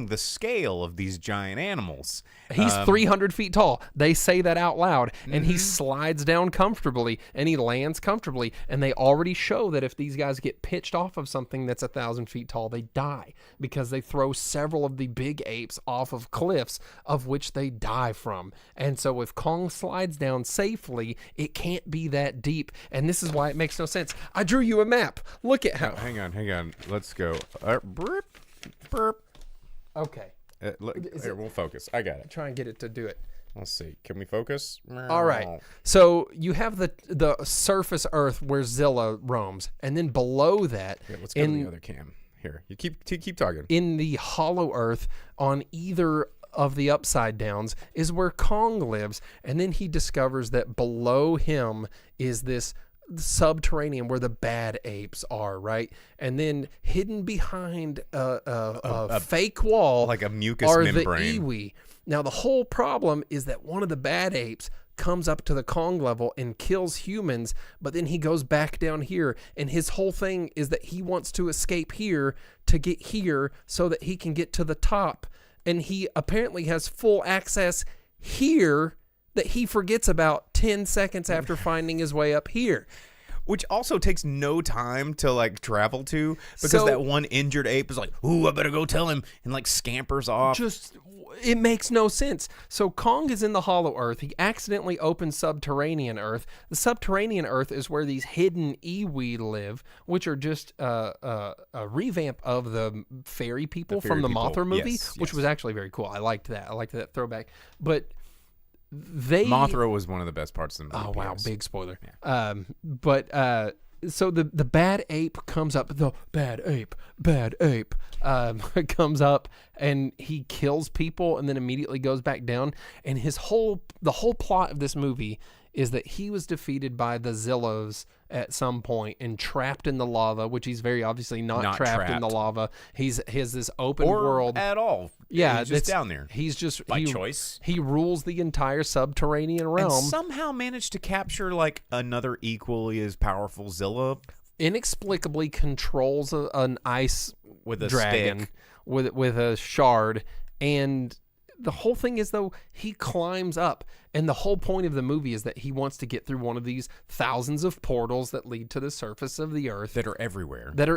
the scale of these giant animals. He's 300 feet tall. They say that out loud, and he slides down comfortably, and he lands comfortably, and they already show that if these guys get pitched off of something that's 1,000 feet tall, they die because they throw several of the big apes off of cliffs, of which they die from. And so if Kong slides down safely, it can't be that deep. And this is why it makes no sense. I drew you a map. Look at how. Oh, hang on. Let's go. Burp. Okay. Here, we'll focus. I got it. Try and get it to do it. Let's see. Can we focus? All right. So you have the surface Earth where Zilla roams, and then below that, let's go to the other cam. Here, you keep talking. In the hollow Earth, on either of the upside downs, is where Kong lives, and then he discovers that below him is this subterranean where the bad apes are, right? And then hidden behind a fake wall, like a mucus are membrane, the iwi. Now the whole problem is that one of the bad apes comes up to the Kong level and kills humans, but then he goes back down here, and his whole thing is that he wants to escape here to get here so that he can get to the top. And he apparently has full access here that he forgets about 10 seconds after finding his way up here. Which also takes no time to like travel to, because that one injured ape is like, ooh, I better go tell him, and like scampers off. It makes no sense. So Kong is in the hollow earth. He accidentally opens subterranean earth. The subterranean earth is where these hidden iwi live, which are just a revamp of the fairy people from the Mothra movie, which was actually very cool. I liked that. I liked that throwback. But Mothra was one of the best parts of the movie. Oh wow, big spoiler. Yeah. So the bad ape comes up. The bad ape comes up, and he kills people, and then immediately goes back down. And the whole plot of this movie is that he was defeated by the Zillos at some point and trapped in the lava, which he's very obviously not trapped in the lava. He has this open world at all. Yeah, he's just down there. He's just by choice. He rules the entire subterranean realm. And somehow managed to capture like another equally as powerful Zilla. Inexplicably controls an ice with a dragon stick. with a shard, and the whole thing is, though, he climbs up. And the whole point of the movie is that he wants to get through one of these thousands of portals that lead to the surface of the earth. That are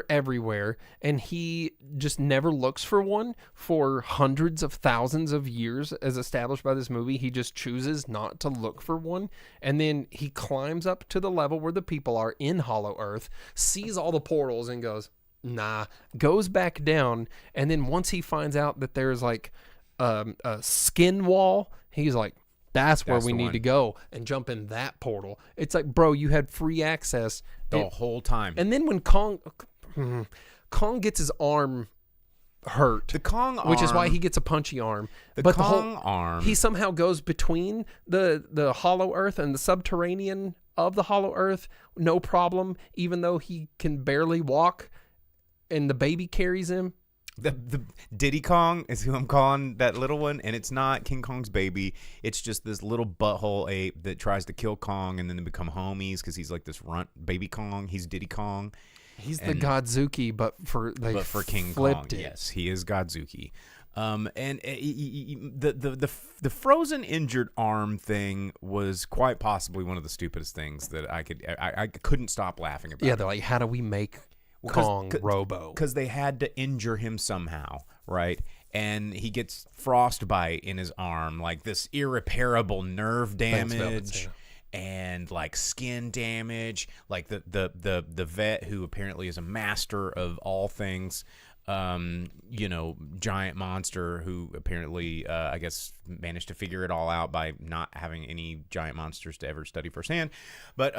everywhere. And he just never looks for one for hundreds of thousands of years, as established by this movie. He just chooses not to look for one. And then he climbs up to the level where the people are in Hollow Earth, sees all the portals and goes, nah, goes back down. And then once he finds out that there's like a skin wall, he's like, that's where we need to go and jump in that portal. It's like, bro, you had free access the whole time. And then when Kong gets his arm hurt, the Kong arm, which is why he gets a punchy arm. The Kong arm, he somehow goes between the Hollow Earth and the subterranean of the Hollow Earth, no problem, even though he can barely walk, and the baby carries him. The Diddy Kong is who I'm calling that little one, and it's not King Kong's baby. It's just this little butthole ape that tries to kill Kong, and then they become homies because he's like this runt baby Kong. He's Diddy Kong. He's the Godzuki, but for King flipped Kong. it. Yes, he is Godzuki. And the frozen injured arm thing was quite possibly one of the stupidest things that I couldn't stop laughing about. Yeah, they're like, how do we make Kong Robo? Because they had to injure him somehow, right? And he gets frostbite in his arm, like this irreparable nerve damage. And like skin damage, like the vet who apparently is a master of all things, giant monster who apparently I guess managed to figure it all out by not having any giant monsters to ever study firsthand. But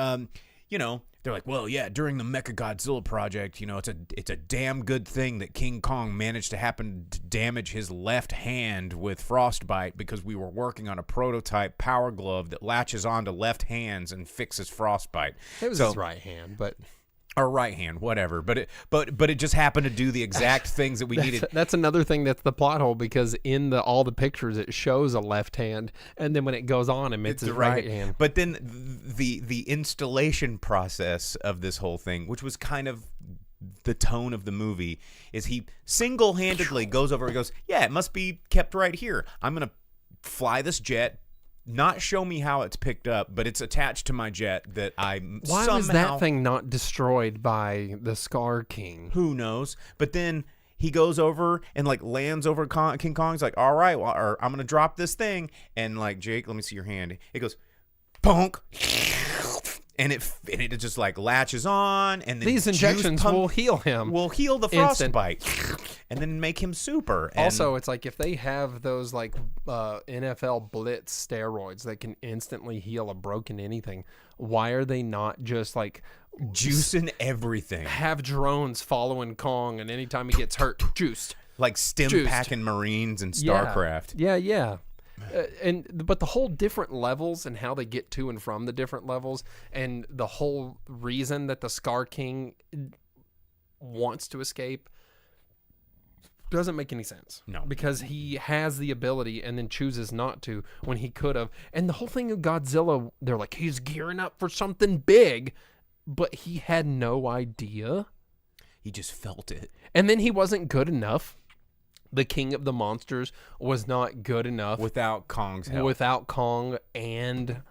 they're like, well, yeah, during the Mechagodzilla project, it's a damn good thing that King Kong managed to happen to damage his left hand with frostbite because we were working on a prototype power glove that latches onto left hands and fixes frostbite. It was his right hand, but... Or right hand, whatever. But it just happened to do the exact things that we needed. That's another thing that's the plot hole, because in all the pictures it shows a left hand, and then when it goes on him, it's his right hand. But then the installation process of this whole thing, which was kind of the tone of the movie, is he single-handedly goes over and goes, yeah, it must be kept right here. I'm going to fly this jet, not show me how it's picked up, but it's attached to my jet that Why was that thing not destroyed by the Scar King? Who knows? But then he goes over and like lands over King Kong's like, all right, well, or I'm gonna drop this thing, and like, Jake, let me see your hand. It goes, punk. And it just like latches on, and then these injections will heal him. Will heal the frostbite, and then make him super. And also, it's like if they have those like NFL Blitz steroids that can instantly heal a broken anything, why are they not just like juicing everything? Have drones following Kong, and anytime he gets hurt, juiced. Like stim packing Marines and StarCraft. Yeah. But the whole different levels and how they get to and from the different levels, and the whole reason that the Scar King wants to escape doesn't make any sense. No. Because he has the ability and then chooses not to when he could have. And the whole thing of Godzilla, they're like, he's gearing up for something big, but he had no idea. He just felt it. And then he wasn't good enough. The king of the monsters was not good enough without Kong's help. Without Kong and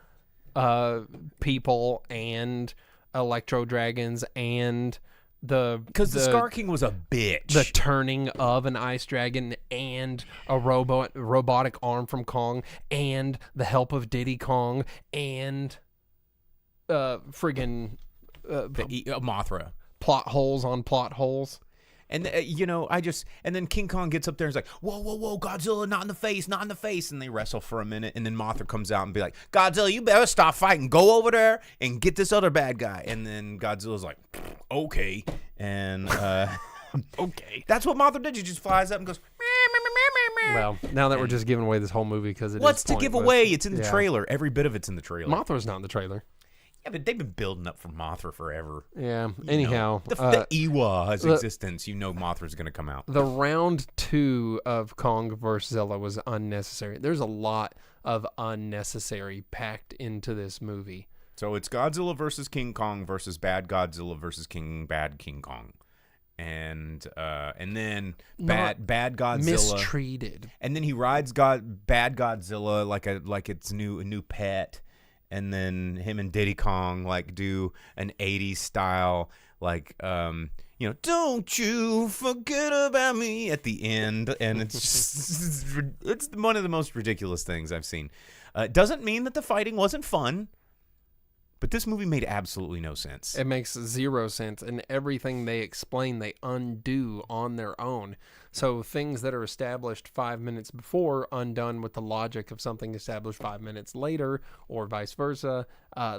people and electro dragons and because the Scar King was a bitch. The turning of an ice dragon and a robotic arm from Kong and the help of Diddy Kong and friggin' Mothra. Plot holes on plot holes. And, and then King Kong gets up there and is like, whoa, Godzilla, not in the face. And they wrestle for a minute. And then Mothra comes out and be like, Godzilla, you better stop fighting. Go over there and get this other bad guy. And then Godzilla's like, okay. And, okay. That's what Mothra did. She just flies up and goes, well, now that we're just giving away this whole movie because what's to give away? It's in the trailer. Every bit of it's in the trailer. Mothra's not in the trailer. Yeah, but they've been building up for Mothra forever. Yeah. Anyhow, the Ewa's existence, Mothra's going to come out. The round 2 of Kong vs. Zilla was unnecessary. There's a lot of unnecessary packed into this movie. So it's Godzilla versus King Kong versus Bad Godzilla versus Bad King Kong. and then Not bad Godzilla mistreated. and then he rides bad Godzilla like it's a new pet, and then him and Diddy Kong like do an 80s style like don't you forget about me at the end, and it's just, it's one of the most ridiculous things I've seen. It doesn't mean that the fighting wasn't fun, but this movie made absolutely no sense. It makes zero sense, and everything they explain, they undo on their own. So things that are established 5 minutes before, undone with the logic of something established 5 minutes later, or vice versa.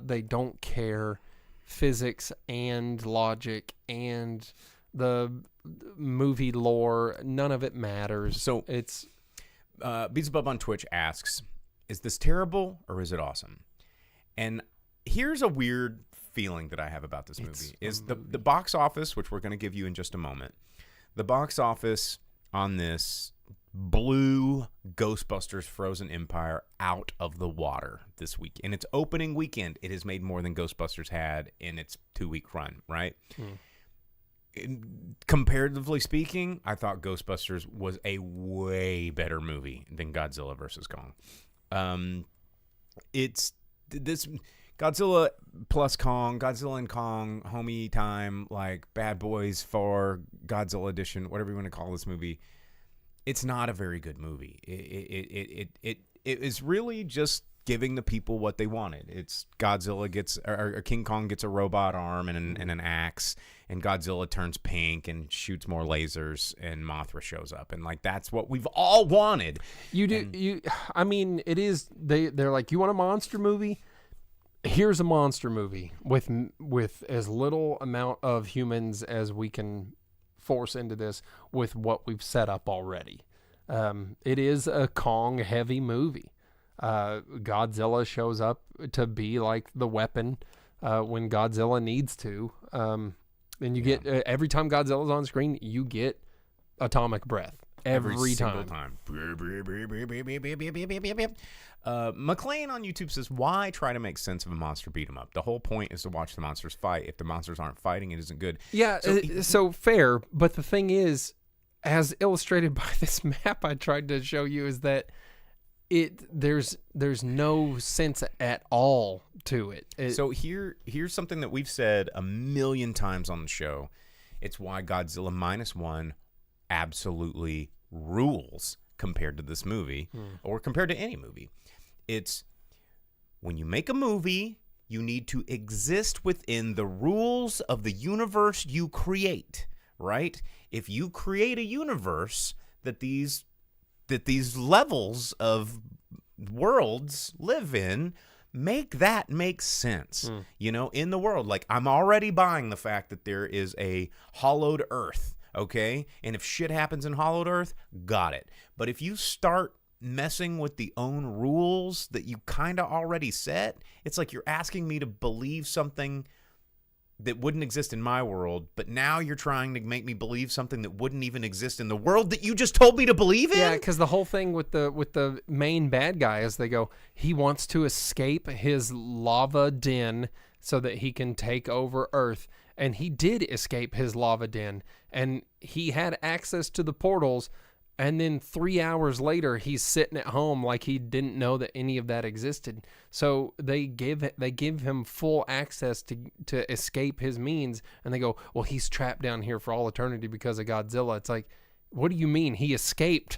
They don't care. Physics and logic and the movie lore, none of it matters. So it's Beelzebub on Twitch asks, is this terrible or is it awesome? And here's a weird feeling that I have about this movie. Is the box office, which we're going to give you in just a moment. The box office on this blew Ghostbusters Frozen Empire out of the water this week. In its opening weekend, it has made more than Ghostbusters had in its 2-week run, right? Comparatively speaking, I thought Ghostbusters was a way better movie than Godzilla vs. Kong. It's this Godzilla plus Kong, Godzilla and Kong, homie time, like Bad Boys 4, Godzilla edition, whatever you want to call this movie. It's not a very good movie. It is really just giving the people what they wanted. It's Godzilla gets, or King Kong gets a robot arm and an axe, and Godzilla turns pink and shoots more lasers, and Mothra shows up, and like that's what we've all wanted. I mean, it is. They're like, you want a monster movie? Here's a monster movie with as little amount of humans as we can force into this with what we've set up already. It is a Kong heavy movie. Godzilla shows up to be like the weapon when Godzilla needs to. And you get every time Godzilla's on screen, you get atomic breath every time. McLean on YouTube says, why try to make sense of a monster beat 'em up? The whole point is to watch the monsters fight. If the monsters aren't fighting, it isn't good. Yeah, so fair. But the thing is, as illustrated by this map I tried to show you, is that there's no sense at all to it. So here's something that we've said a million times on the show. It's why Godzilla -1 absolutely rules compared to this movie or compared to any movie. It's when you make a movie, you need to exist within the rules of the universe you create, right? If you create a universe that these levels of worlds live in, make that make sense, in the world. Like, I'm already buying the fact that there is a hollowed earth, okay? And if shit happens in hollowed earth, got it. But if you start messing with the own rules that you kind of already set, it's like you're asking me to believe something that wouldn't exist in my world, but now you're trying to make me believe something that wouldn't even exist in the world that you just told me to believe in? Yeah, because the whole thing with the main bad guy is they go, he wants to escape his lava den so that he can take over Earth. And he did escape his lava den, and he had access to the portals. And then 3 hours later, he's sitting at home like he didn't know that any of that existed. So they give him full access to escape his means, and they go, well, he's trapped down here for all eternity because of Godzilla. It's like, what do you mean? He escaped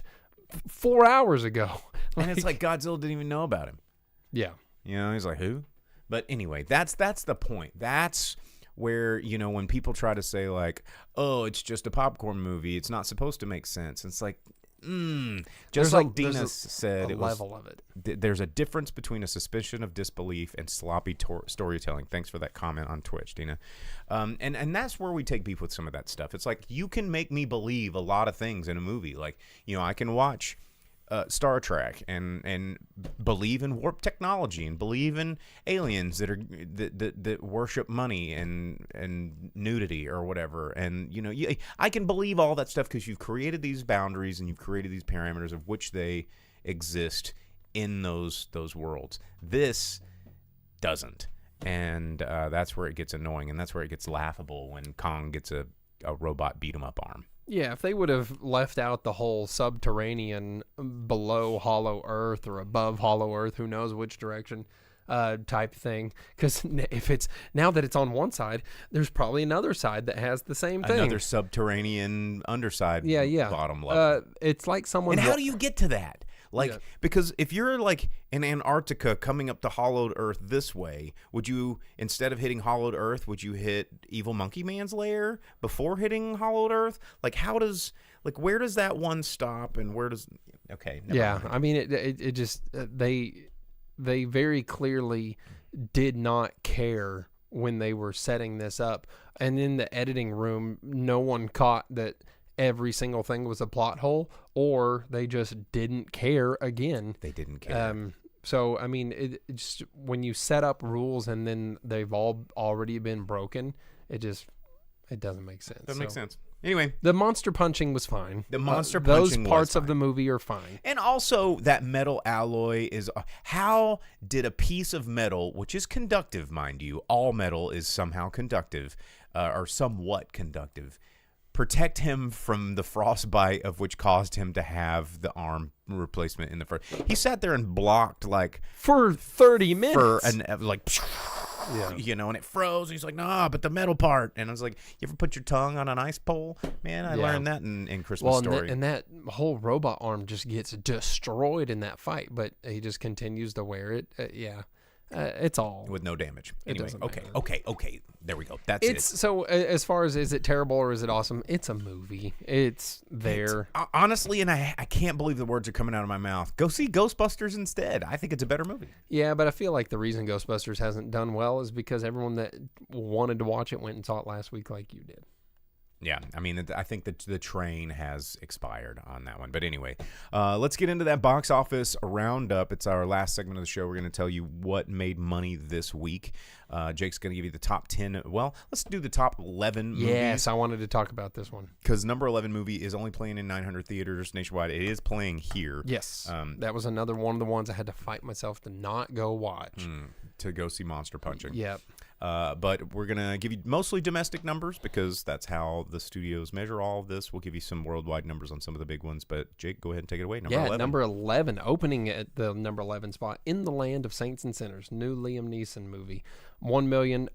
4 hours ago. And it's like Godzilla didn't even know about him. Yeah. He's like, who? But anyway, that's the point. That's where, when people try to say like, oh, it's just a popcorn movie, it's not supposed to make sense. It's like, just like Dina said, it was, level of it. There's a difference between a suspicion of disbelief and sloppy storytelling. Thanks for that comment on Twitch, Dina. And that's where we take beef with some of that stuff. It's like, you can make me believe a lot of things in a movie. Like, I can watch Star Trek and believe in warp technology and believe in aliens that worship money and nudity or whatever, and I can believe all that stuff because you've created these boundaries and you've created these parameters of which they exist in those worlds. This doesn't, and that's where it gets annoying, and that's where it gets laughable when Kong gets a a robot beat 'em up arm. Yeah, if they would have left out the whole subterranean below Hollow Earth or above Hollow Earth, who knows which direction, type thing. Because if it's now that it's on one side, there's probably another side that has the same thing. Another subterranean underside, bottom level. It's like someone. And how do you get to that? Like, Yeah. because if you're like in Antarctica coming up to hollowed Earth this way, would you, instead of hitting hollowed Earth, would you hit Evil Monkey Man's lair before hitting hollowed Earth? Like, where does that one stop and where does, okay. Yeah, mind. I mean, it just, they very clearly did not care when they were setting this up. And in the editing room, no one caught that every single thing was a plot hole, or they just didn't care again. They didn't care. So, I mean, it just, when you set up rules and then they've all already been broken, it doesn't make sense. Doesn't make sense. Anyway, the monster punching was fine. The monster those punching was parts of fine. the movie are fine. and also that metal alloy is, how did a piece of metal, which is conductive, mind you, all metal is somehow conductive, or somewhat conductive, protect him from the frostbite of which caused him to have the arm replacement in the first. He sat there and blocked For 30 minutes. for Yeah. you know, and it froze. He's like, nah, but the metal part. And I was like, you ever put your tongue on an ice pole? Man, I Yeah. learned that in Christmas Story. And that whole robot arm just gets destroyed in that fight, but he just continues to wear it. It's all. With no damage. It Anyway, doesn't okay. matter. There we go. That's it. So as far as is it terrible or is it awesome? It's a movie. It's there. Honestly, and I can't believe the words are coming out of my mouth. Go see Ghostbusters instead. I think it's a better movie. Yeah, but I feel like the reason Ghostbusters hasn't done well is because everyone that wanted to watch it went and saw it last week like you did. Yeah, I mean, I think that the train has expired on that one. But anyway, let's get into that box office roundup. It's our last segment of the show. We're going to tell you what made money this week. Jake's going to give you the top 10. Well, let's do the top 11 movies. Yes, I wanted to talk about this one. Because number 11 movie is only playing in 900 theaters nationwide. It is playing here. Yes, that was another one of the ones I had to fight myself to not go watch. To go see Monster Punching. Yep. But we're going to give you mostly domestic numbers because that's how the studios measure all of this. We'll give you some worldwide numbers on some of the big ones. But Jake, go ahead and take it away. Number 11. Number 11, opening at the number 11 spot, In the Land of Saints and Sinners, new Liam Neeson movie. $1 million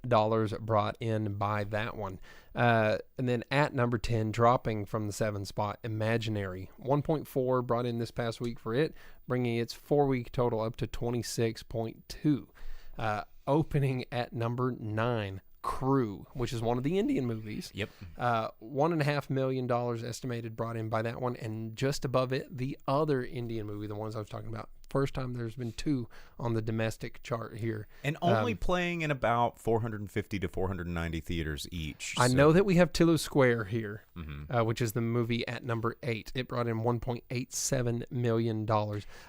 brought in by that one. And then at number 10, dropping from the 7th spot, Imaginary. 1.4 brought in this past week for it, bringing its 4-week total up to 26.2. Opening at number 9, Crew, which is one of the Indian movies. Yep. $1.5 million estimated brought in by that one, and just above it, the other Indian movie, the ones I was talking about. First time there's been 2 on the domestic chart here. And only playing in about 450 to 490 theaters each. I know that we have Tilu Square here, Mm-hmm. which is the movie at number 8. It brought in $1.87 million.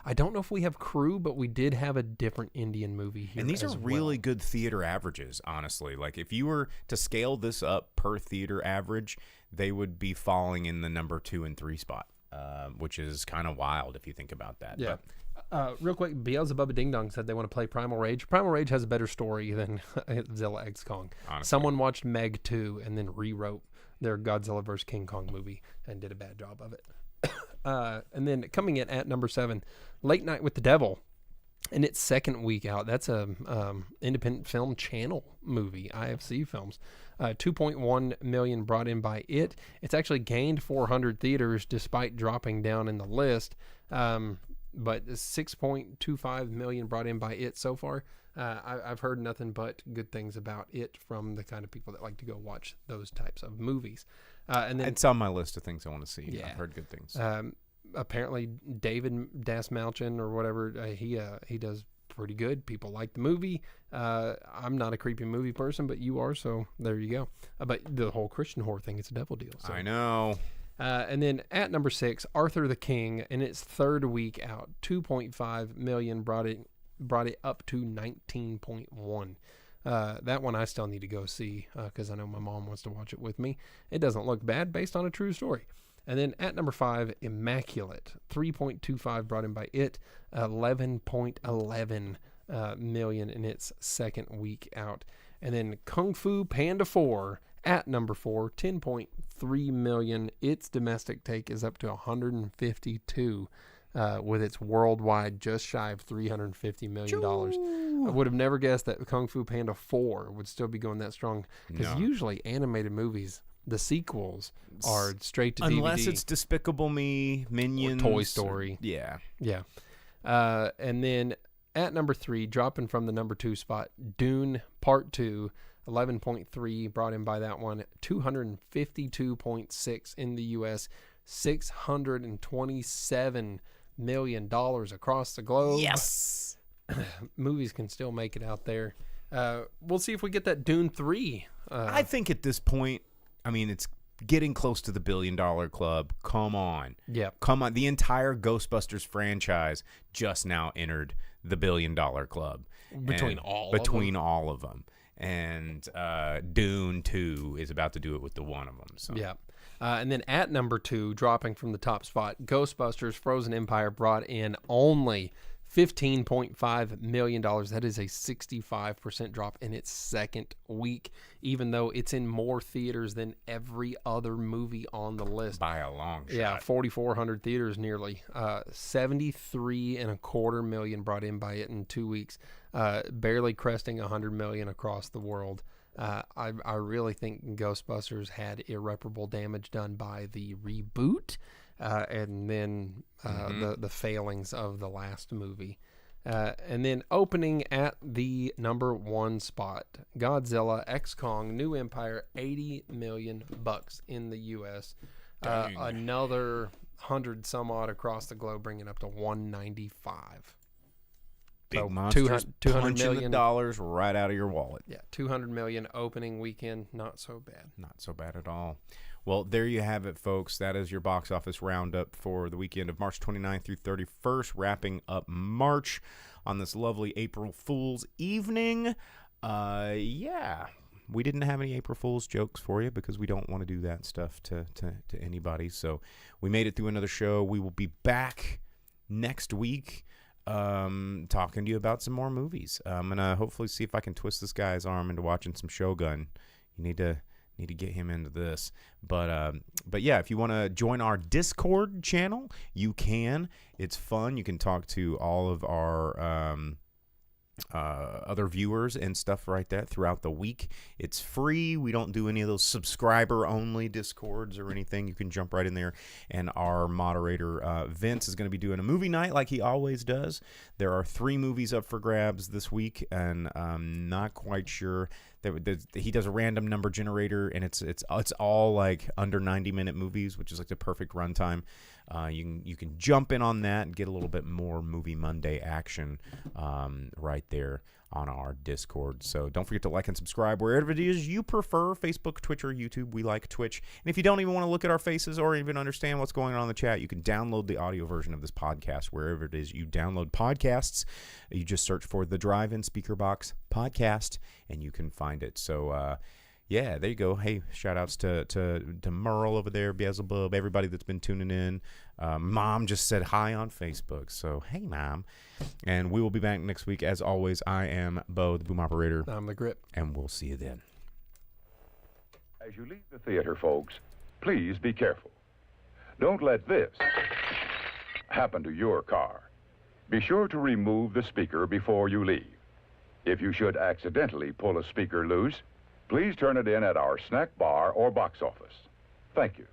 I don't know if we have Crew, but we did have a different Indian movie here. And these as are really well. good theater averages, honestly. Like, if you were to scale this up per theater average, they would be falling in the number 2 and 3 spot, which is kind of wild if you think about that. Yeah. But, Real quick, Beelzebub Ding Dong said they want to play Primal Rage. Primal Rage has a better story than Godzilla X Kong. Honestly. Someone watched Meg 2 and then rewrote their Godzilla vs. King Kong movie and did a bad job of it. And then coming in at number 7, Late Night with the Devil. In its second week out, that's a independent film channel movie, IFC Films. 2.1 million brought in by it. It's actually gained 400 theaters despite dropping down in the list. But 6.25 million brought in by it so far. I've heard nothing but good things about it from the kind of people that like to go watch those types of movies. And then it's on my list of things I want to see. Yeah. I've heard good things. Apparently David Dasmalchian or whatever, he does pretty good. People like the movie. I'm not a creepy movie person, but you are, so there you go. But the whole Christian horror thing, it's a devil deal. So. I know. And then at number 6, Arthur the King, in its third week out, 2.5 million brought it up to 19.1. That one I still need to go see because I know my mom wants to watch it with me. It doesn't look bad based on a true story. And then at number 5, Immaculate, 3.25 brought in by it, 11.11 million in its second week out. And then Kung Fu Panda 4 At number 4, 10.3 million. Its domestic take is up to 152, with its worldwide just shy of $350 million. I would have never guessed that Kung Fu Panda 4 would still be going that strong, because usually animated movies, the sequels are straight to DVD. Unless it's Despicable Me, Minions, or Toy Story. Yeah. And then at number 3, dropping from the number 2 spot, Dune Part 2, 11.3, brought in by that one, 252.6 in the U.S., $627 million across the globe. Yes. Movies can still make it out there. We'll see if we get that Dune 3. I think at this point, I mean, it's getting close to the $1 billion club. Come on. Yeah. Come on. The entire Ghostbusters franchise just now entered the $1 billion club. Between all of them. And Dune 2 is about to do it with the one of them. So. Yeah. And then at number 2, dropping from the top spot, Ghostbusters Frozen Empire brought in only $15.5 million. That is a 65% drop in its second week, even though it's in more theaters than every other movie on the list. By a long shot. Yeah, 4,400 theaters nearly. 73.25 million brought in by it in 2 weeks, barely cresting 100 million across the world. I really think Ghostbusters had irreparable damage done by the reboot, and then the failings of the last movie. And then opening at the number 1 spot, Godzilla X Kong New Empire, $80 million in the U.S. Another 100 some odd across the globe, bringing up to 195. Big So monsters 200 punching million. the dollars right out of your wallet. Yeah, 200 million opening weekend, not so bad. Not so bad at all. Well, there you have it, folks. That is your box office roundup for the weekend of March 29th through 31st, wrapping up March on this lovely April Fool's evening. We didn't have any April Fool's jokes for you because we don't want to do that stuff to anybody. So we made it through another show. We will be back next week talking to you about some more movies. I'm going to hopefully see if I can twist this guy's arm into watching some Shogun. You need to get him into this. But yeah, if you want to join our Discord channel, you can. It's fun. You can talk to all of our other viewers and stuff right there throughout the week. It's free. We don't do any of those subscriber-only Discords or anything. You can jump right in there. And our moderator, Vince, is going to be doing a movie night like he always does. There are 3 movies up for grabs this week, and I'm not quite sure. He does a random number generator, and it's all like under 90-minute movies, which is like the perfect runtime. You can jump in on that and get a little bit more Movie Monday action right there on our Discord. So don't forget to like and subscribe wherever it is you prefer, Facebook, Twitch, or YouTube. We like Twitch. And if you don't even want to look at our faces or even understand what's going on in the chat, you can download the audio version of this podcast wherever it is you download podcasts. You just search for the Drive-In Speaker Box Podcast, and you can find it. So, yeah, there you go. Hey, shout-outs to Merle over there, Beelzebub, everybody that's been tuning in. Mom just said hi on Facebook, so hey, Mom. And we will be back next week. As always, I am Bo, the boom operator. I'm the grip. And we'll see you then. As you leave the theater, folks, please be careful. Don't let this happen to your car. Be sure to remove the speaker before you leave. If you should accidentally pull a speaker loose, please turn it in at our snack bar or box office. Thank you.